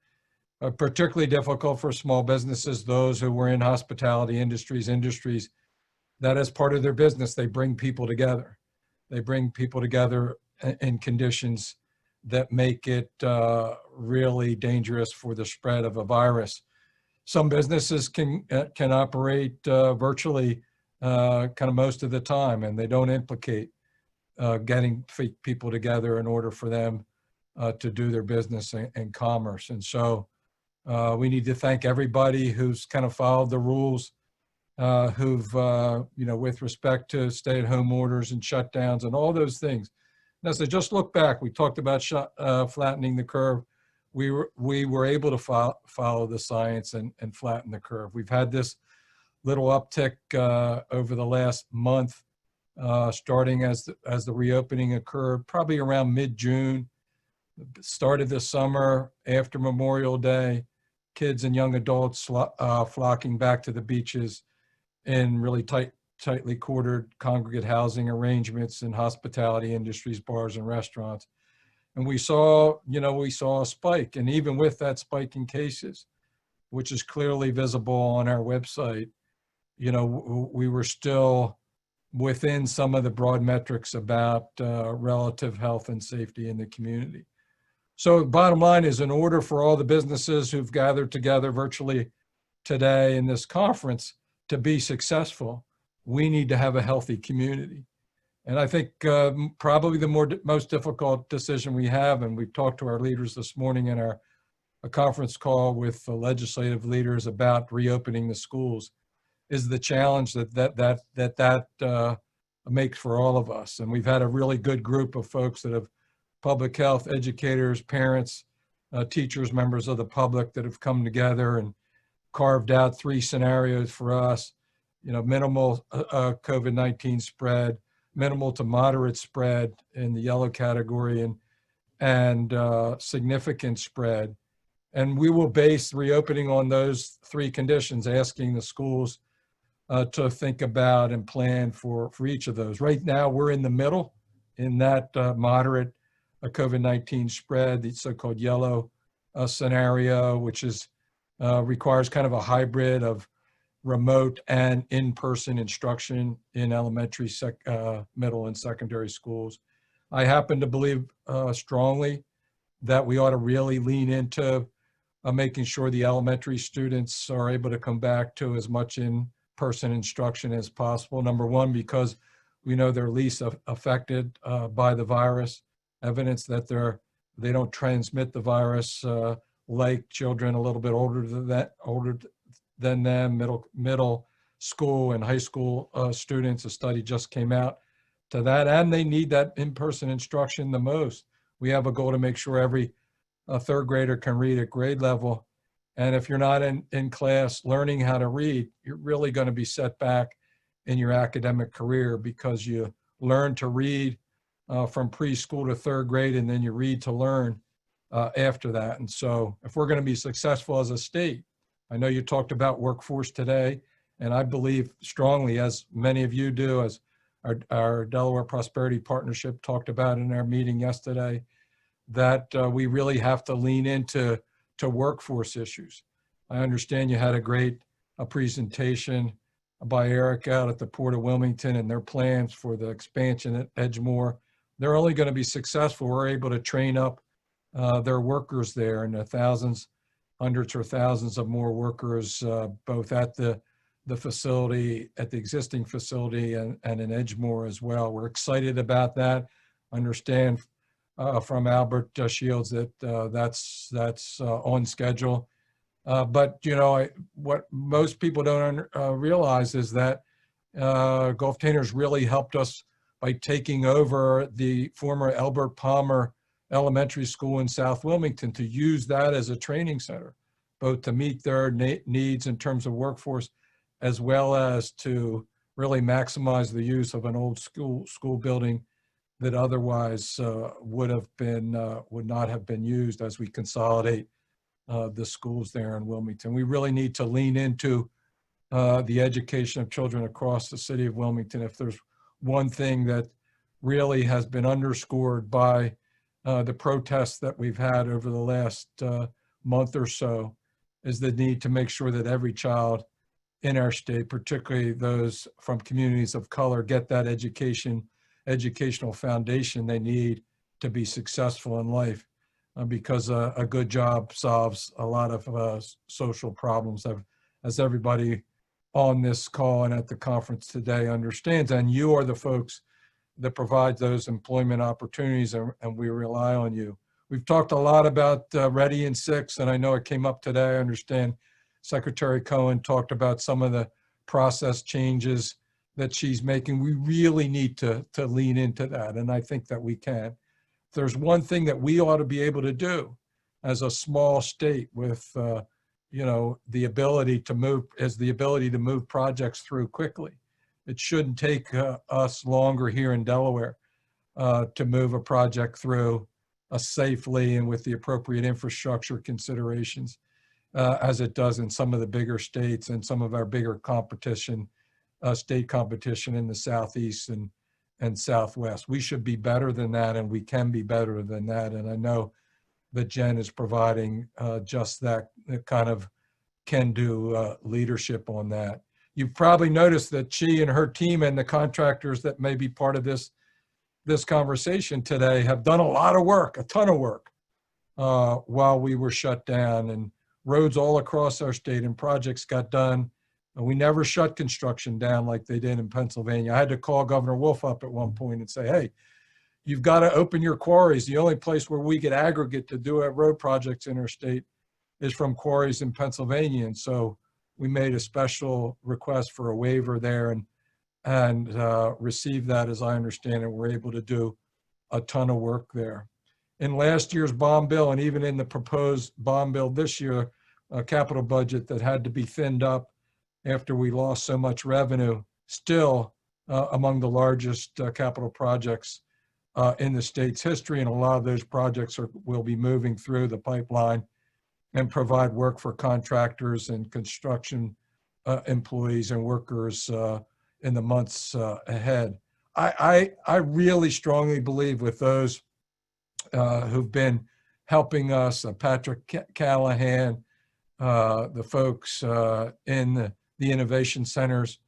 particularly difficult for small businesses, those who were in hospitality industries that as part of their business, they bring people together. They bring people together in conditions that make it really dangerous for the spread of a virus. Some businesses can operate virtually kind of most of the time, and they don't implicate getting people together in order for them to do their business and commerce. And so we need to thank everybody who's kind of followed the rules, who've, with respect to stay-at-home orders and shutdowns and all those things. Now, so just look back. We talked about flattening the curve. We were able to follow the science and flatten the curve. We've had this little uptick over the last month, starting as the reopening occurred, probably around mid-June. Started this summer after Memorial Day, kids and young adults flocking back to the beaches in really tightly quartered congregate housing arrangements in hospitality industries, bars and restaurants. And we saw a spike. And even with that spike in cases, which is clearly visible on our website, we were still within some of the broad metrics about relative health and safety in the community. So bottom line is, in order for all the businesses who've gathered together virtually today in this conference to be successful, we need to have a healthy community. And I think probably the most difficult decision we have, and we've talked to our leaders this morning in a conference call with the legislative leaders about reopening the schools, is the challenge that makes for all of us. And we've had a really good group of folks that have public health, educators, parents, teachers, members of the public that have come together and carved out 3 scenarios for us. Minimal COVID-19 spread, minimal to moderate spread in the yellow category, and significant spread. And we will base reopening on those 3 conditions, asking the schools to think about and plan for each of those. Right now, we're in the middle in that moderate COVID-19 spread, the so-called yellow scenario, which requires kind of a hybrid of remote and in-person instruction in elementary, middle, and secondary schools. I happen to believe strongly that we ought to really lean into making sure the elementary students are able to come back to as much in-person instruction as possible. Number one, because we know they're least affected by the virus, evidence that they don't transmit the virus like children a little bit older than them, middle school and high school students. A study just came out to that, and they need that in-person instruction the most. We have a goal to make sure every third grader can read at grade level. And if you're not in class learning how to read, you're really going to be set back in your academic career, because you learn to read from preschool to third grade, and then you read to learn after that. And so if we're going to be successful as a state, I know you talked about workforce today, and I believe strongly, as many of you do, as our Delaware Prosperity Partnership talked about in our meeting yesterday, that we really have to lean into workforce issues. I understand you had a great presentation by Eric out at the Port of Wilmington and their plans for the expansion at Edgemoor. They're only going to be successful. We're able to train up their workers there, and hundreds or thousands of more workers, both at the facility, at the existing facility, and in Edgemoor as well. We're excited about that. Understand from Albert Shields that that's on schedule. But what most people don't realize is that Gulf Tanners really helped us by taking over the former Elbert Palmer Elementary School in South Wilmington to use that as a training center, both to meet their needs in terms of workforce, as well as to really maximize the use of an old school building that otherwise would not have been used as we consolidate the schools there in Wilmington. We really need to lean into the education of children across the city of Wilmington. If there's one thing that really has been underscored by the protests that we've had over the last month or so, is the need to make sure that every child in our state, particularly those from communities of color, get that educational foundation they need to be successful in life, because a good job solves a lot of social problems, as everybody on this call and at the conference today understands. And you are the folks that provide those employment opportunities, and we rely on you. We've talked a lot about Ready in 6, and I know it came up today. I understand Secretary Cohen talked about some of the process changes that she's making. We really need to lean into that, and I think that we can. If there's one thing that we ought to be able to do as a small state with the ability to move projects through quickly. It shouldn't take us longer here in Delaware to move a project through safely and with the appropriate infrastructure considerations as it does in some of the bigger states and some of our bigger state competition in the Southeast and Southwest. We should be better than that, and we can be better than that. And I know that Jen is providing just that kind of can-do leadership on that. You've probably noticed that she and her team and the contractors that may be part of this conversation today have done a lot of work, a ton of work, while we were shut down, and roads all across our state and projects got done. And we never shut construction down like they did in Pennsylvania. I had to call Governor Wolf up at one point and say, hey, you've got to open your quarries. The only place where we get aggregate to do our road projects in our state is from quarries in Pennsylvania. And so we made a special request for a waiver there and received that, as I understand it. We're able to do a ton of work there. In last year's bond bill, and even in the proposed bond bill this year, a capital budget that had to be thinned up after we lost so much revenue, still among the largest capital projects in the state's history. And a lot of those projects will be moving through the pipeline and provide work for contractors and construction employees and workers in the months ahead. I really strongly believe with those who've been helping us, Patrick Callahan, the folks in the innovation centers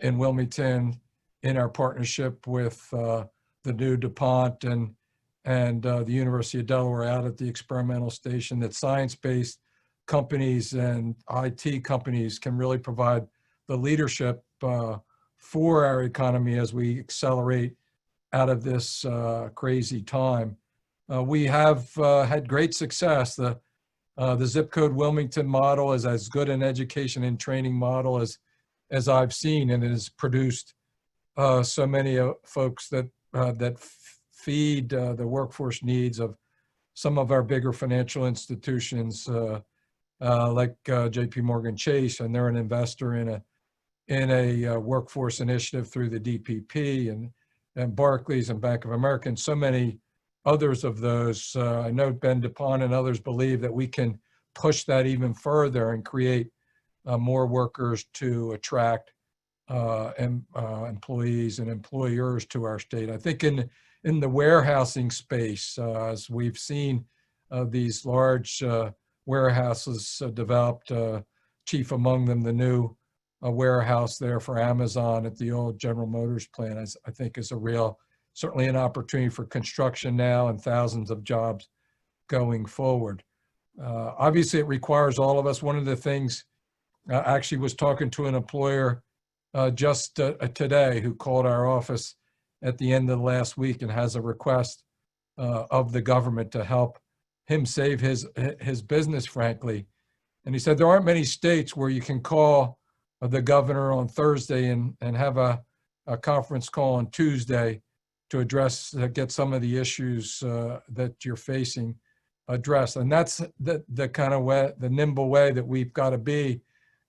in Wilmington, in our partnership with the new DuPont and the University of Delaware out at the experimental station, that science-based companies and IT companies can really provide the leadership for our economy as we accelerate out of this crazy time. We have had great success. The zip code Wilmington model is as good an education and training model as I've seen, and it has produced so many folks that feed the workforce needs of some of our bigger financial institutions like JP Morgan Chase, and they're an investor in a workforce initiative through the DPP, and Barclays and Bank of America, and so many others of those. I know Ben DuPont and others believe that we can push that even further and create more workers to attract employees and employers to our state. I think in the warehousing space, as we've seen these large warehouses developed, chief among them the new warehouse there for Amazon at the old General Motors plant, I think is certainly an opportunity for construction now and thousands of jobs going forward. Obviously, it requires all of us. One of the things, I actually was talking to an employer just today who called our office at the end of the last week and has a request of the government to help him save his business, frankly. And he said there aren't many states where you can call the governor on Thursday and have a conference call on Tuesday to get some of the issues that you're facing addressed. And that's the kind of way, the nimble way that we've got to be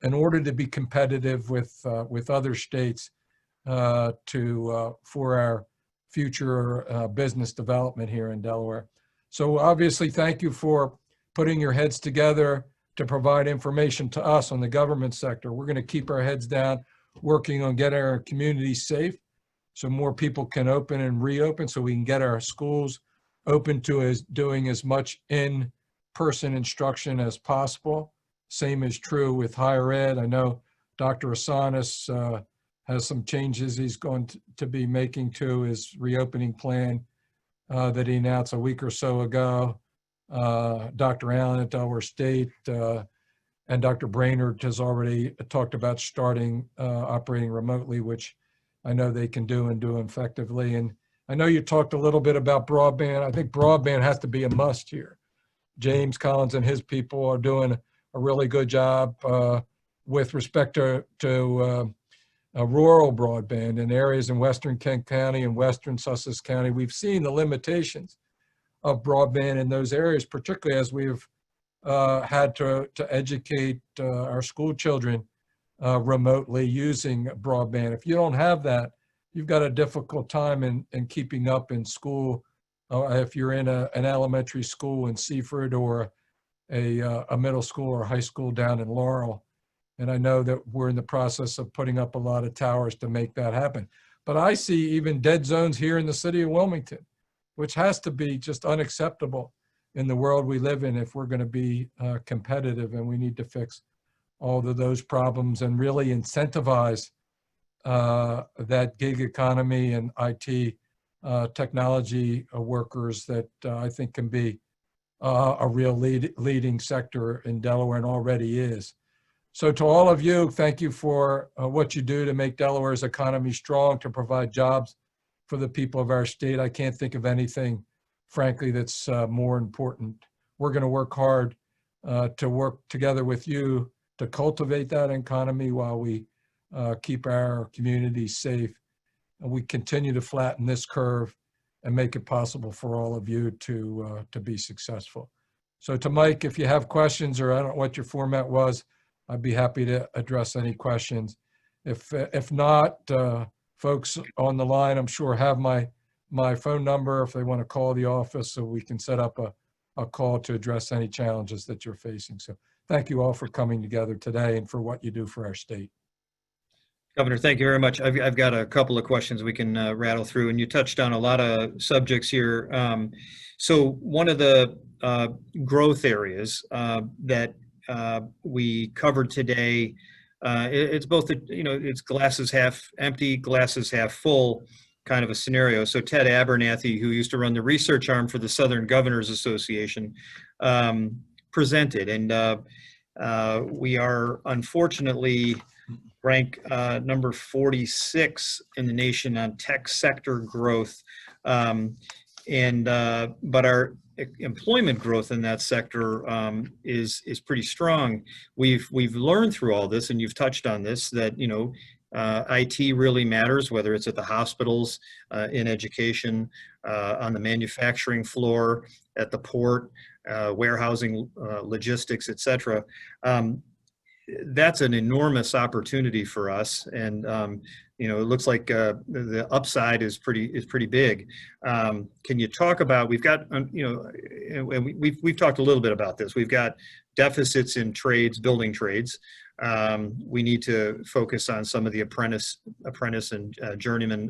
in order to be competitive with other states for our future business development here in Delaware. So obviously, thank you for putting your heads together to provide information to us on the government sector. We're going to keep our heads down, working on getting our communities safe so more people can open and reopen, so we can get our schools open to doing as much in-person instruction as possible. Same is true with higher ed. I know Dr. Asanis has some changes he's going to be making to his reopening plan that he announced a week or so ago. Dr. Allen at Delaware State and Dr. Brainerd has already talked about starting operating remotely, which I know they can do and do effectively. And I know you talked a little bit about broadband. I think broadband has to be a must here. James Collins and his people are doing a really good job with respect to rural broadband in areas in Western Kent County and Western Sussex County. We've seen the limitations of broadband in those areas, particularly as we've had to educate our school children remotely using broadband. If you don't have that, you've got a difficult time in keeping up in school. If you're in an elementary school in Seaford or a middle school or high school down in Laurel. And I know that we're in the process of putting up a lot of towers to make that happen. But I see even dead zones here in the city of Wilmington, which has to be just unacceptable in the world we live in if we're going to be competitive, and we need to fix all of those problems and really incentivize that gig economy and IT technology workers that I think can be a real leading sector in Delaware and already is. So to all of you, thank you for what you do to make Delaware's economy strong, to provide jobs for the people of our state. I can't think of anything, frankly, that's more important. We're going to work hard to work together with you to cultivate that economy while we keep our communities safe. And we continue to flatten this curve and make it possible for all of you to be successful. So to Mike, if you have questions, or I don't know what your format was, I'd be happy to address any questions. If not, folks on the line, I'm sure have my phone number if they want to call the office, so we can set up a call to address any challenges that you're facing. So thank you all for coming together today and for what you do for our state. Governor, thank you very much. I've got a couple of questions we can rattle through, and you touched on a lot of subjects here. So one of the growth areas that we covered today, it's both, it's glasses half empty, glasses half full kind of a scenario. So Ted Abernathy, who used to run the research arm for the Southern Governors Association, presented, and we are unfortunately rank number 46 in the nation on tech sector growth, but our employment growth in that sector is pretty strong. We've learned through all this, and you've touched on this, that IT really matters, whether it's at the hospitals, in education, on the manufacturing floor, at the port, warehousing, logistics, et cetera. That's an enormous opportunity for us, and it looks like the upside is pretty big. Can you talk about? We've got and we've talked a little bit about this. We've got deficits in trades, building trades. We need to focus on some of the apprentice and journeyman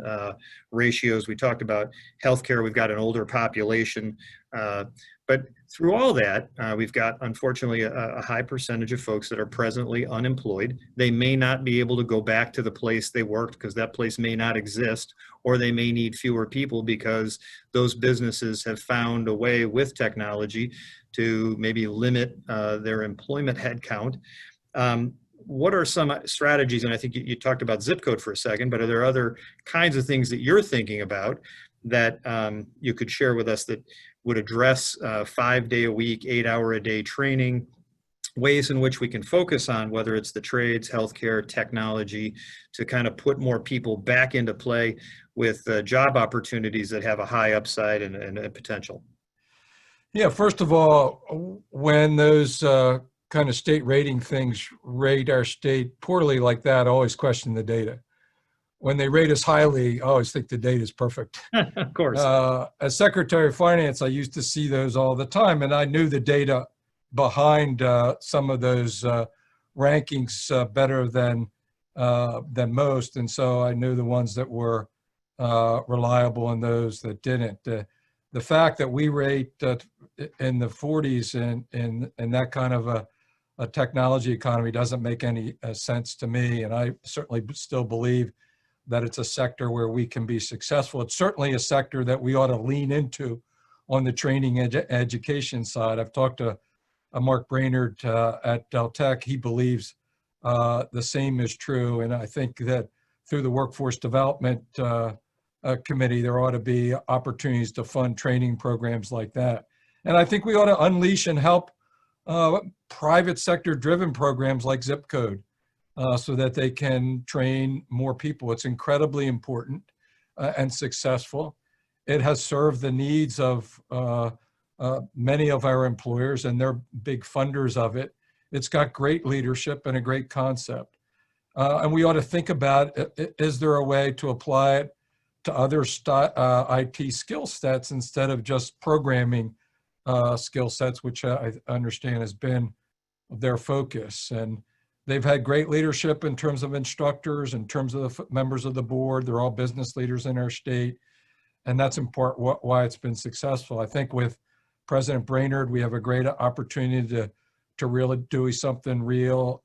ratios. We talked about healthcare. We've got an older population. But through all that, we've got, unfortunately, a high percentage of folks that are presently unemployed. They may not be able to go back to the place they worked because that place may not exist, or they may need fewer people because those businesses have found a way with technology to maybe limit their employment headcount. What are some strategies, and I think you talked about zip code for a second, but are there other kinds of things that you're thinking about that you could share with us that would address 5-day-a-week, 8-hour-a-day training, ways in which we can focus on whether it's the trades, healthcare, technology, to kind of put more people back into play with job opportunities that have a high upside and potential? Yeah, first of all, when those kind of state rating things rate our state poorly like that, I always question the data. when they rate us highly, I always think the data is perfect. Of course. As Secretary of Finance, I used to see those all the time, and I knew the data behind some of those rankings better than most, and so I knew the ones that were reliable and those that didn't. The fact that we rate in the 40s in that kind of a technology economy doesn't make any sense to me, and I certainly still believe that it's a sector where we can be successful. It's certainly a sector that we ought to lean into on the training education side. I've talked to Mark Brainerd at Del Tech. He believes the same is true, and I think that through the Workforce Development Committee, there ought to be opportunities to fund training programs like that. And I think we ought to unleash and help private sector driven programs like Zip Code so that they can train more people. It's incredibly important and successful. It has served the needs of many of our employers, and they're big funders of it. It's got great leadership and a great concept. And we ought to think about, is there a way to apply it to other IT skill sets instead of just programming skill sets, which I understand has been their focus. And they've had great leadership in terms of instructors, in terms of the members of the board. They're all business leaders in our state. And that's in part why it's been successful. I think with President Brainerd, we have a great opportunity to really do something real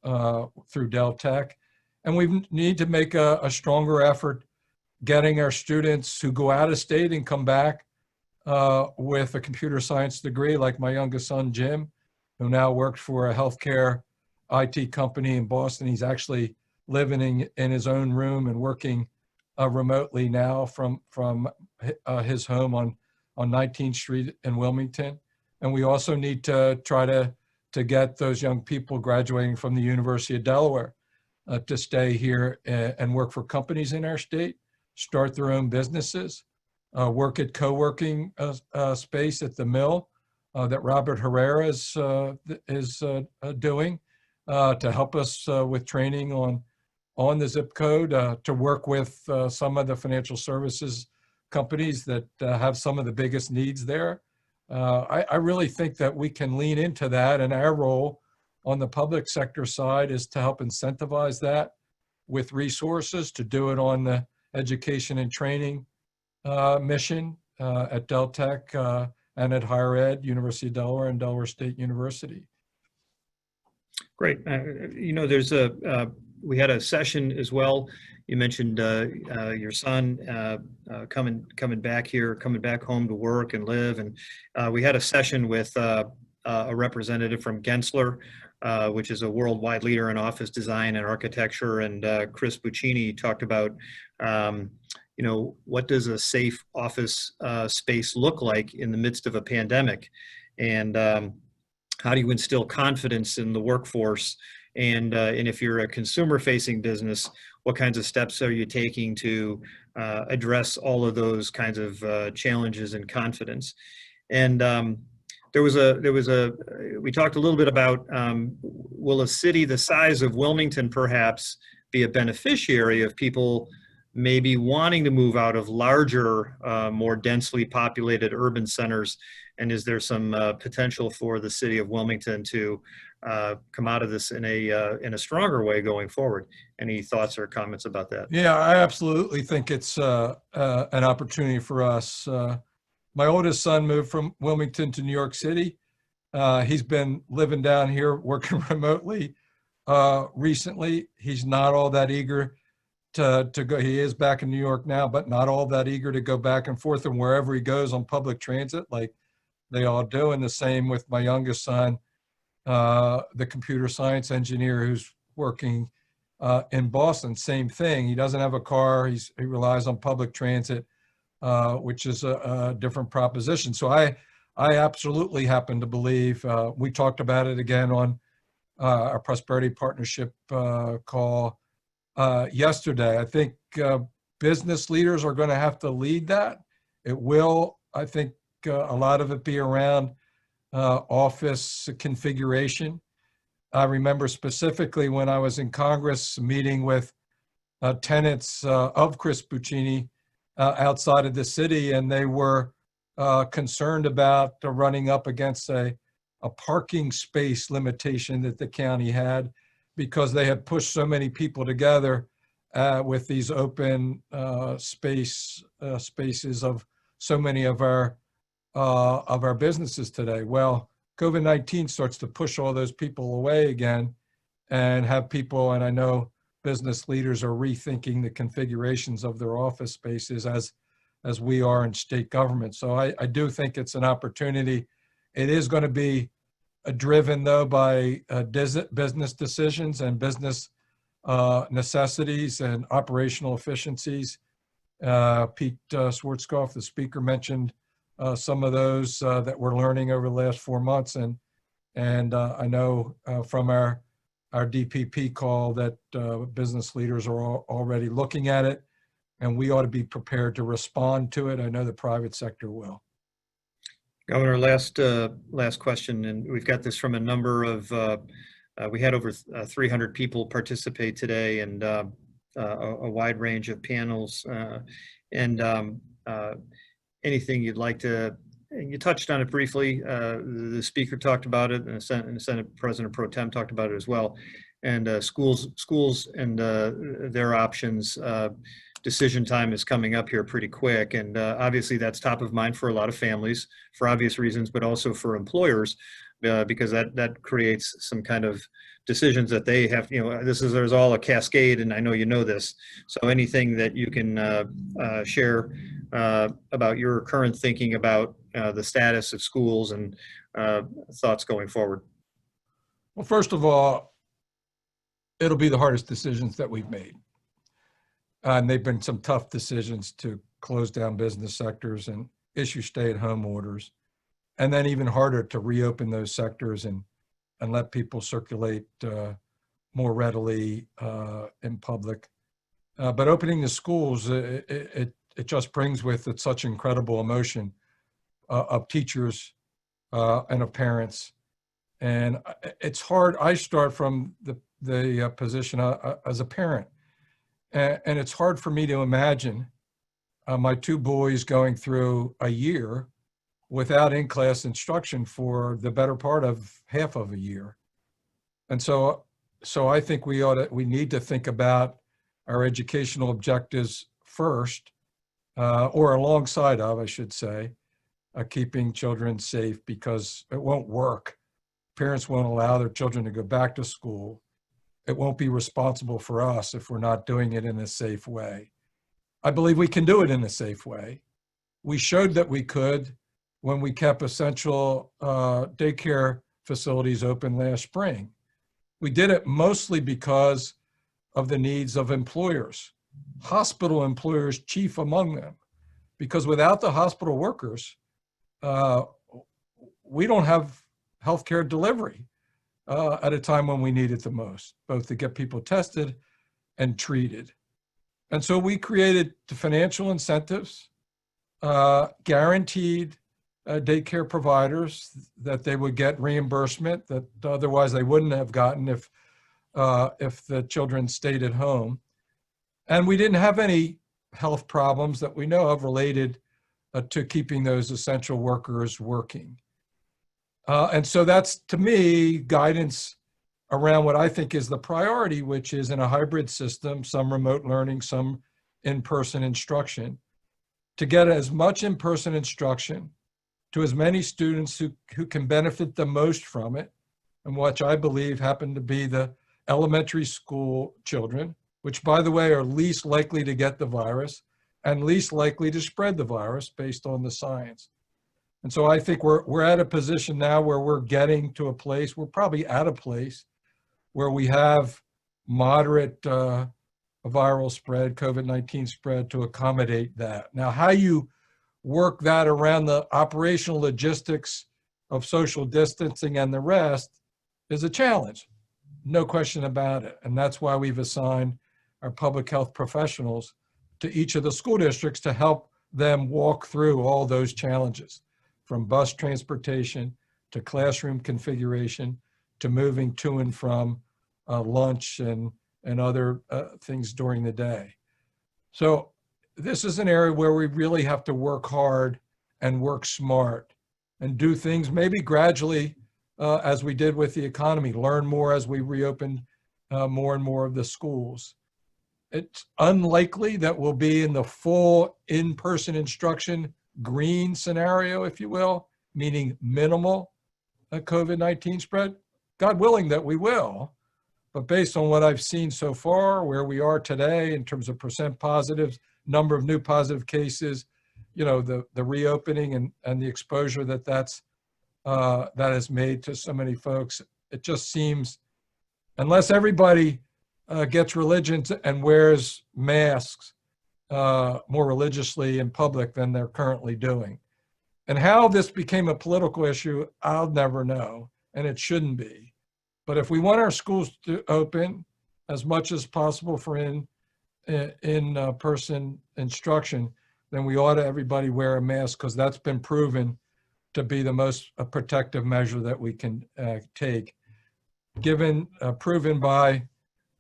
through Del Tech. And we need to make a stronger effort getting our students who go out of state and come back with a computer science degree, like my youngest son, Jim, who now works for a healthcare IT company in Boston. He's actually living in his own room and working remotely now from his home on 19th Street in Wilmington. And we also need to try to get those young people graduating from the University of Delaware to stay here and work for companies in our state, start their own businesses, work at co-working space at the Mill that Robert Herrera is doing to help us with training on the zip code, to work with some of the financial services companies that have some of the biggest needs there. I really think that we can lean into that, and our role on the public sector side is to help incentivize that with resources, to do it on the education and training mission at Del Tech and at higher ed, University of Delaware and Delaware State University. Great. There's we had a session as well. You mentioned your son coming back here, coming back home to work and live. And we had a session with a representative from Gensler, which is a worldwide leader in office design and architecture. And Chris Buccini talked about, what does a safe office space look like in the midst of a pandemic? And how do you instill confidence in the workforce? And if you're a consumer-facing business, what kinds of steps are you taking to address all of those kinds of challenges and confidence? And we talked a little bit about, will a city the size of Wilmington perhaps be a beneficiary of people maybe wanting to move out of larger, more densely populated urban centers? And is there some potential for the city of Wilmington to come out of this in a stronger way going forward? Any thoughts or comments about that? Yeah, I absolutely think it's an opportunity for us. My oldest son moved from Wilmington to New York City. He's been living down here, working remotely recently. He's not all that eager to go. He is back in New York now, but not all that eager to go back and forth and wherever he goes on public transit, like they all do. And the same with my youngest son, the computer science engineer who's working in Boston, same thing. He doesn't have a car. He relies on public transit, which is a different proposition. So I absolutely happen to believe, we talked about it again on our Prosperity Partnership call yesterday. I think business leaders are going to have to lead that. It will, I think, a lot of it be around office configuration. I remember specifically when I was in Congress meeting with tenants of Chris Puccini outside of the city, and they were concerned about running up against a parking space limitation that the county had, because they had pushed so many people together with these open spaces of so many of our businesses today. Well, COVID-19 starts to push all those people away again, and have people, and I know business leaders are rethinking the configurations of their office spaces as we are in state government. So I do think it's an opportunity. It is going to be driven, though, by business decisions and business necessities and operational efficiencies. Pete Schwartzkopf, the speaker, mentioned some of those that we're learning over the last 4 months. And I know from our DPP call that business leaders are already looking at it, and we ought to be prepared to respond to it. I know the private sector will. Governor, last question, and we've got this from a number of, we had over 300 people participate today, and a wide range of panels, anything you'd like to, you touched on it briefly, the speaker talked about it, and the Senate President Pro Tem talked about it as well, and schools and their options. Decision time is coming up here pretty quick, and obviously that's top of mind for a lot of families for obvious reasons, but also for employers, because that creates some kind of decisions that they have. There's all a cascade, and I know you know this. So anything that you can share about your current thinking about the status of schools and thoughts going forward. Well, first of all, it'll be the hardest decisions that we've made. And they've been some tough decisions to close down business sectors and issue stay-at-home orders, and then even harder to reopen those sectors and let people circulate more readily in public. But opening the schools, it just brings with it such incredible emotion of teachers and of parents. And it's hard. I start from the position as a parent. And it's hard for me to imagine my two boys going through a year without in-class instruction for the better part of half of a year. And so I think we need to think about our educational objectives first, or alongside of, I should say, keeping children safe, because it won't work. Parents won't allow their children to go back to school. It won't be responsible for us if we're not doing it in a safe way. I believe we can do it in a safe way. We showed that we could when we kept essential daycare facilities open last spring. We did it mostly because of the needs of employers, hospital employers chief among them, because without the hospital workers, we don't have healthcare delivery at a time when we need it the most, both to get people tested and treated. And so we created the financial incentives, guaranteed daycare providers that they would get reimbursement that otherwise they wouldn't have gotten if the children stayed at home. And we didn't have any health problems that we know of related to keeping those essential workers working. And so that's, to me, guidance around what I think is the priority, which is in a hybrid system, some remote learning, some in-person instruction, to get as much in-person instruction to as many students who can benefit the most from it, and which I believe happen to be the elementary school children, which, by the way, are least likely to get the virus and least likely to spread the virus based on the science. And so I think we're at a position now where we're getting to a place, we're probably at a place where we have moderate viral spread, COVID-19 spread, to accommodate that. Now, how you work that around the operational logistics of social distancing and the rest is a challenge, no question about it. And that's why we've assigned our public health professionals to each of the school districts to help them walk through all those challenges, from bus transportation to classroom configuration to moving to and from lunch and and other things during the day. So this is an area where we really have to work hard and work smart and do things maybe gradually, as we did with the economy, learn more as we reopened more and more of the schools. It's unlikely that we'll be in the full in-person instruction green scenario, if you will, meaning minimal COVID-19 spread. God willing that we will, but based on what I've seen so far, where we are today in terms of percent positives, number of new positive cases, you know, the reopening and the exposure that has made to so many folks, it just seems, unless everybody gets religion and wears masks more religiously in public than they're currently doing. And how this became a political issue, I'll never know, and it shouldn't be. But if we want our schools to open as much as possible for in-person instruction, then we ought to everybody wear a mask, because that's been proven to be the most protective measure that we can take. Proven by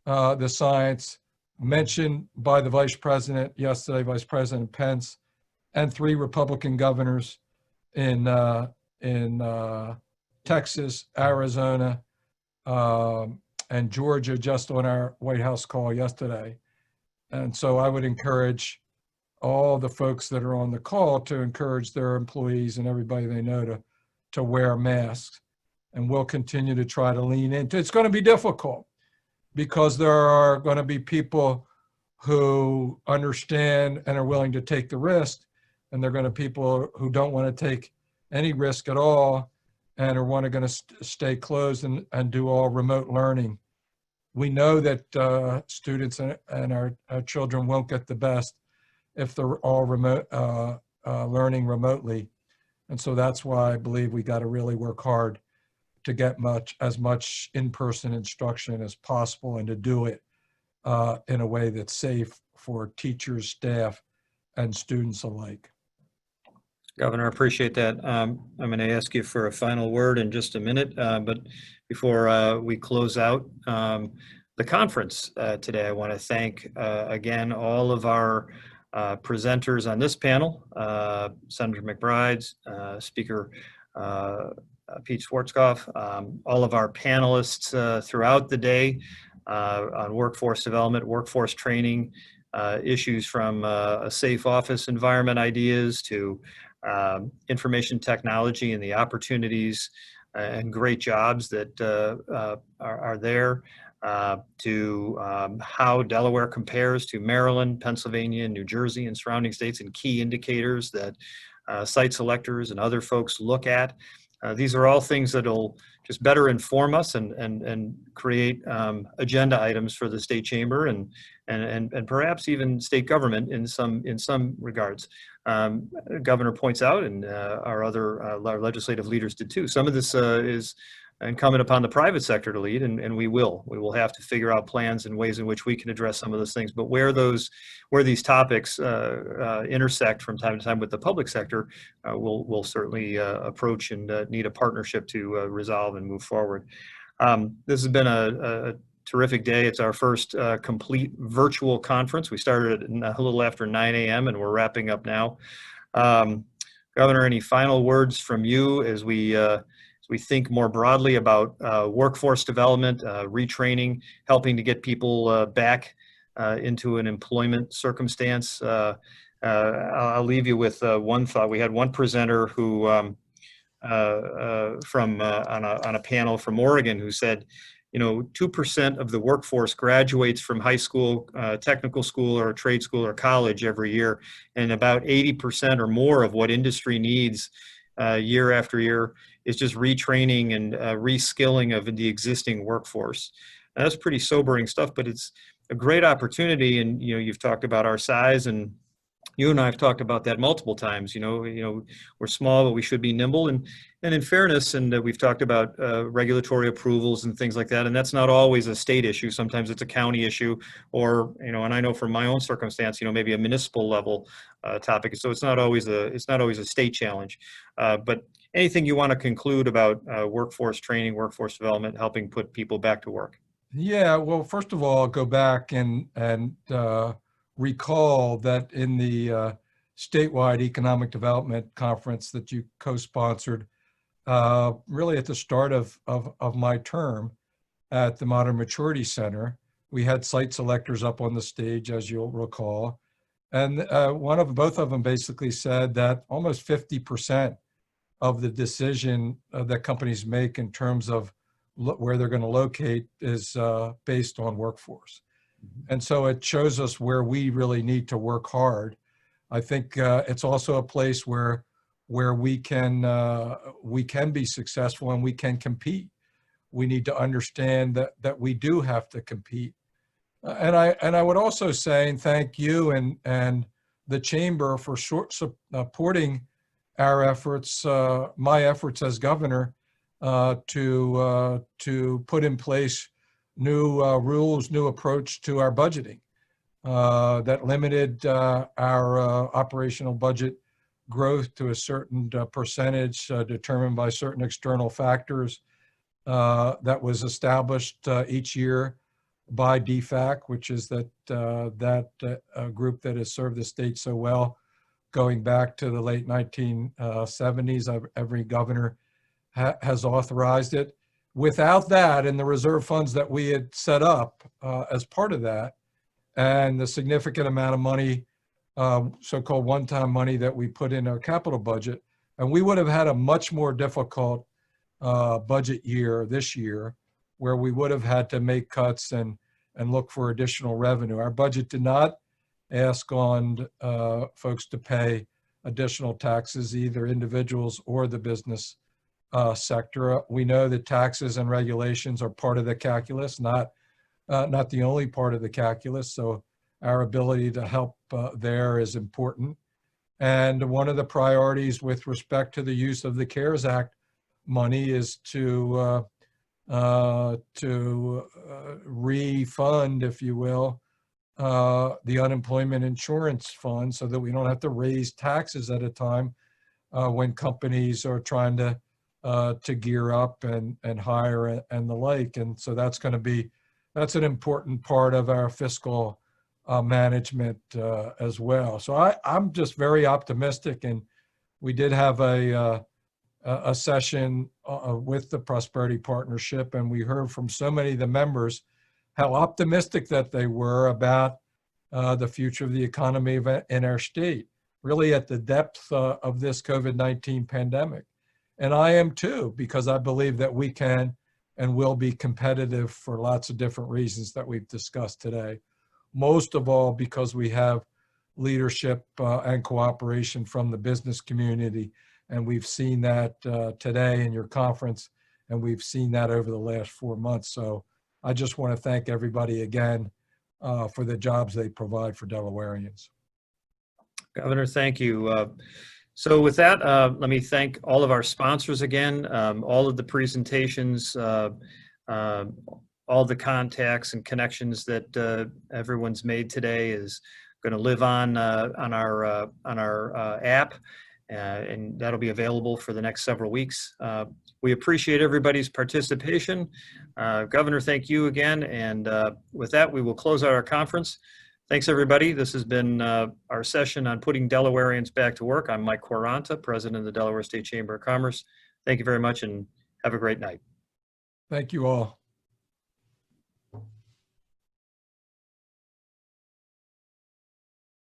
the science, mentioned by the Vice President yesterday, Vice President Pence, and 3 Republican governors in Texas, Arizona, and Georgia, just on our White House call yesterday. And so I would encourage all the folks that are on the call to encourage their employees and everybody they know to wear masks. And we'll continue to try to lean into it. It's going to be difficult, because there are going to be people who understand and are willing to take the risk, and there are going to be people who don't want to take any risk at all and are going to stay closed and do all remote learning. We know that students and our children won't get the best if they're all remote learning remotely. And so that's why I believe we got to really work hard to get as much in-person instruction as possible, and to do it in a way that's safe for teachers, staff, and students alike. Governor, I appreciate that. I'm going to ask you for a final word in just a minute, but before we close out the conference today, I want to thank again all of our presenters on this panel, Senator McBride, Speaker Pete Schwartzkopf, all of our panelists throughout the day on workforce development, workforce training, issues from a safe office environment ideas to information technology and the opportunities and great jobs that are there, to how Delaware compares to Maryland, Pennsylvania, New Jersey, and surrounding states, and key indicators that site selectors and other folks look at. These are all things that'll just better inform us and create agenda items for the state chamber and perhaps even state government in some regards. Governor points out, and our legislative leaders did too, some of this is incumbent upon the private sector to lead, and we will have to figure out plans and ways in which we can address some of those things. But where these topics intersect from time to time with the public sector, we'll certainly approach and need a partnership to resolve and move forward. This has been a terrific day. It's our first complete virtual conference. We started at a little after 9 a.m. and we're wrapping up now. Governor, any final words from you as we think more broadly about workforce development, retraining, helping to get people back into an employment circumstance? I'll leave you with one thought. We had one presenter who on a panel from Oregon who said, 2% of the workforce graduates from high school, technical school, or trade school or college every year, and about 80% or more of what industry needs year after year is just retraining and reskilling of the existing workforce. Now, that's pretty sobering stuff, but it's a great opportunity. And you've talked about our size, and you and I have talked about that multiple times. We're small, but we should be nimble. And in fairness, and we've talked about regulatory approvals and things like that. And that's not always a state issue. Sometimes it's a county issue, or and I know from my own circumstance, maybe a municipal level topic. So it's not always a state challenge. But anything you want to conclude about workforce training, workforce development, helping put people back to work? Yeah, well, first of all, go back and recall that in the statewide economic development conference that you co-sponsored, really at the start of my term at the Modern Maturity Center, we had site selectors up on the stage, as you'll recall, and both of them basically said that almost 50% of the decision that companies make in terms of where they're going to locate is based on workforce. And so it shows us where we really need to work hard. I think it's also a place where we can be successful and we can compete. We need to understand that we do have to compete. And I would also say, and thank you and the chamber for supporting our efforts, my efforts as governor, to put in place new rules, new approach to our budgeting that limited our operational budget growth to a certain percentage determined by certain external factors that was established each year by DFAC, which is that group that has served the state so well going back to the late 1970s. Every governor has authorized it. Without that and the reserve funds that we had set up as part of that, and the significant amount of money, so-called one-time money that we put in our capital budget, and we would have had a much more difficult budget year this year, where we would have had to make cuts and look for additional revenue. Our budget did not ask on folks to pay additional taxes, either individuals or the business sector. We know that taxes and regulations are part of the calculus, not the only part of the calculus. So our ability to help there is important. And one of the priorities with respect to the use of the CARES Act money is to refund, if you will, the unemployment insurance fund, so that we don't have to raise taxes at a time when companies are trying to gear up and hire and the like. And so that's an important part of our fiscal management as well. So I'm just very optimistic, and we did have a session with the Prosperity Partnership, and we heard from so many of the members how optimistic that they were about the future of the economy in our state, really at the depth of this COVID-19 pandemic. And I am too, because I believe that we can and will be competitive for lots of different reasons that we've discussed today. Most of all, because we have leadership and cooperation from the business community. And we've seen that today in your conference, and we've seen that over the last 4 months. So I just want to thank everybody again for the jobs they provide for Delawareans. Governor, thank you. So with that, let me thank all of our sponsors again, all of the presentations, all the contacts and connections that everyone's made today is going to live on our app, and that'll be available for the next several weeks. We appreciate everybody's participation. Governor, thank you again. And with that, we will close out our conference. Thanks, everybody. This has been our session on putting Delawareans back to work. I'm Mike Quaranta, President of the Delaware State Chamber of Commerce. Thank you very much, and have a great night. Thank you all.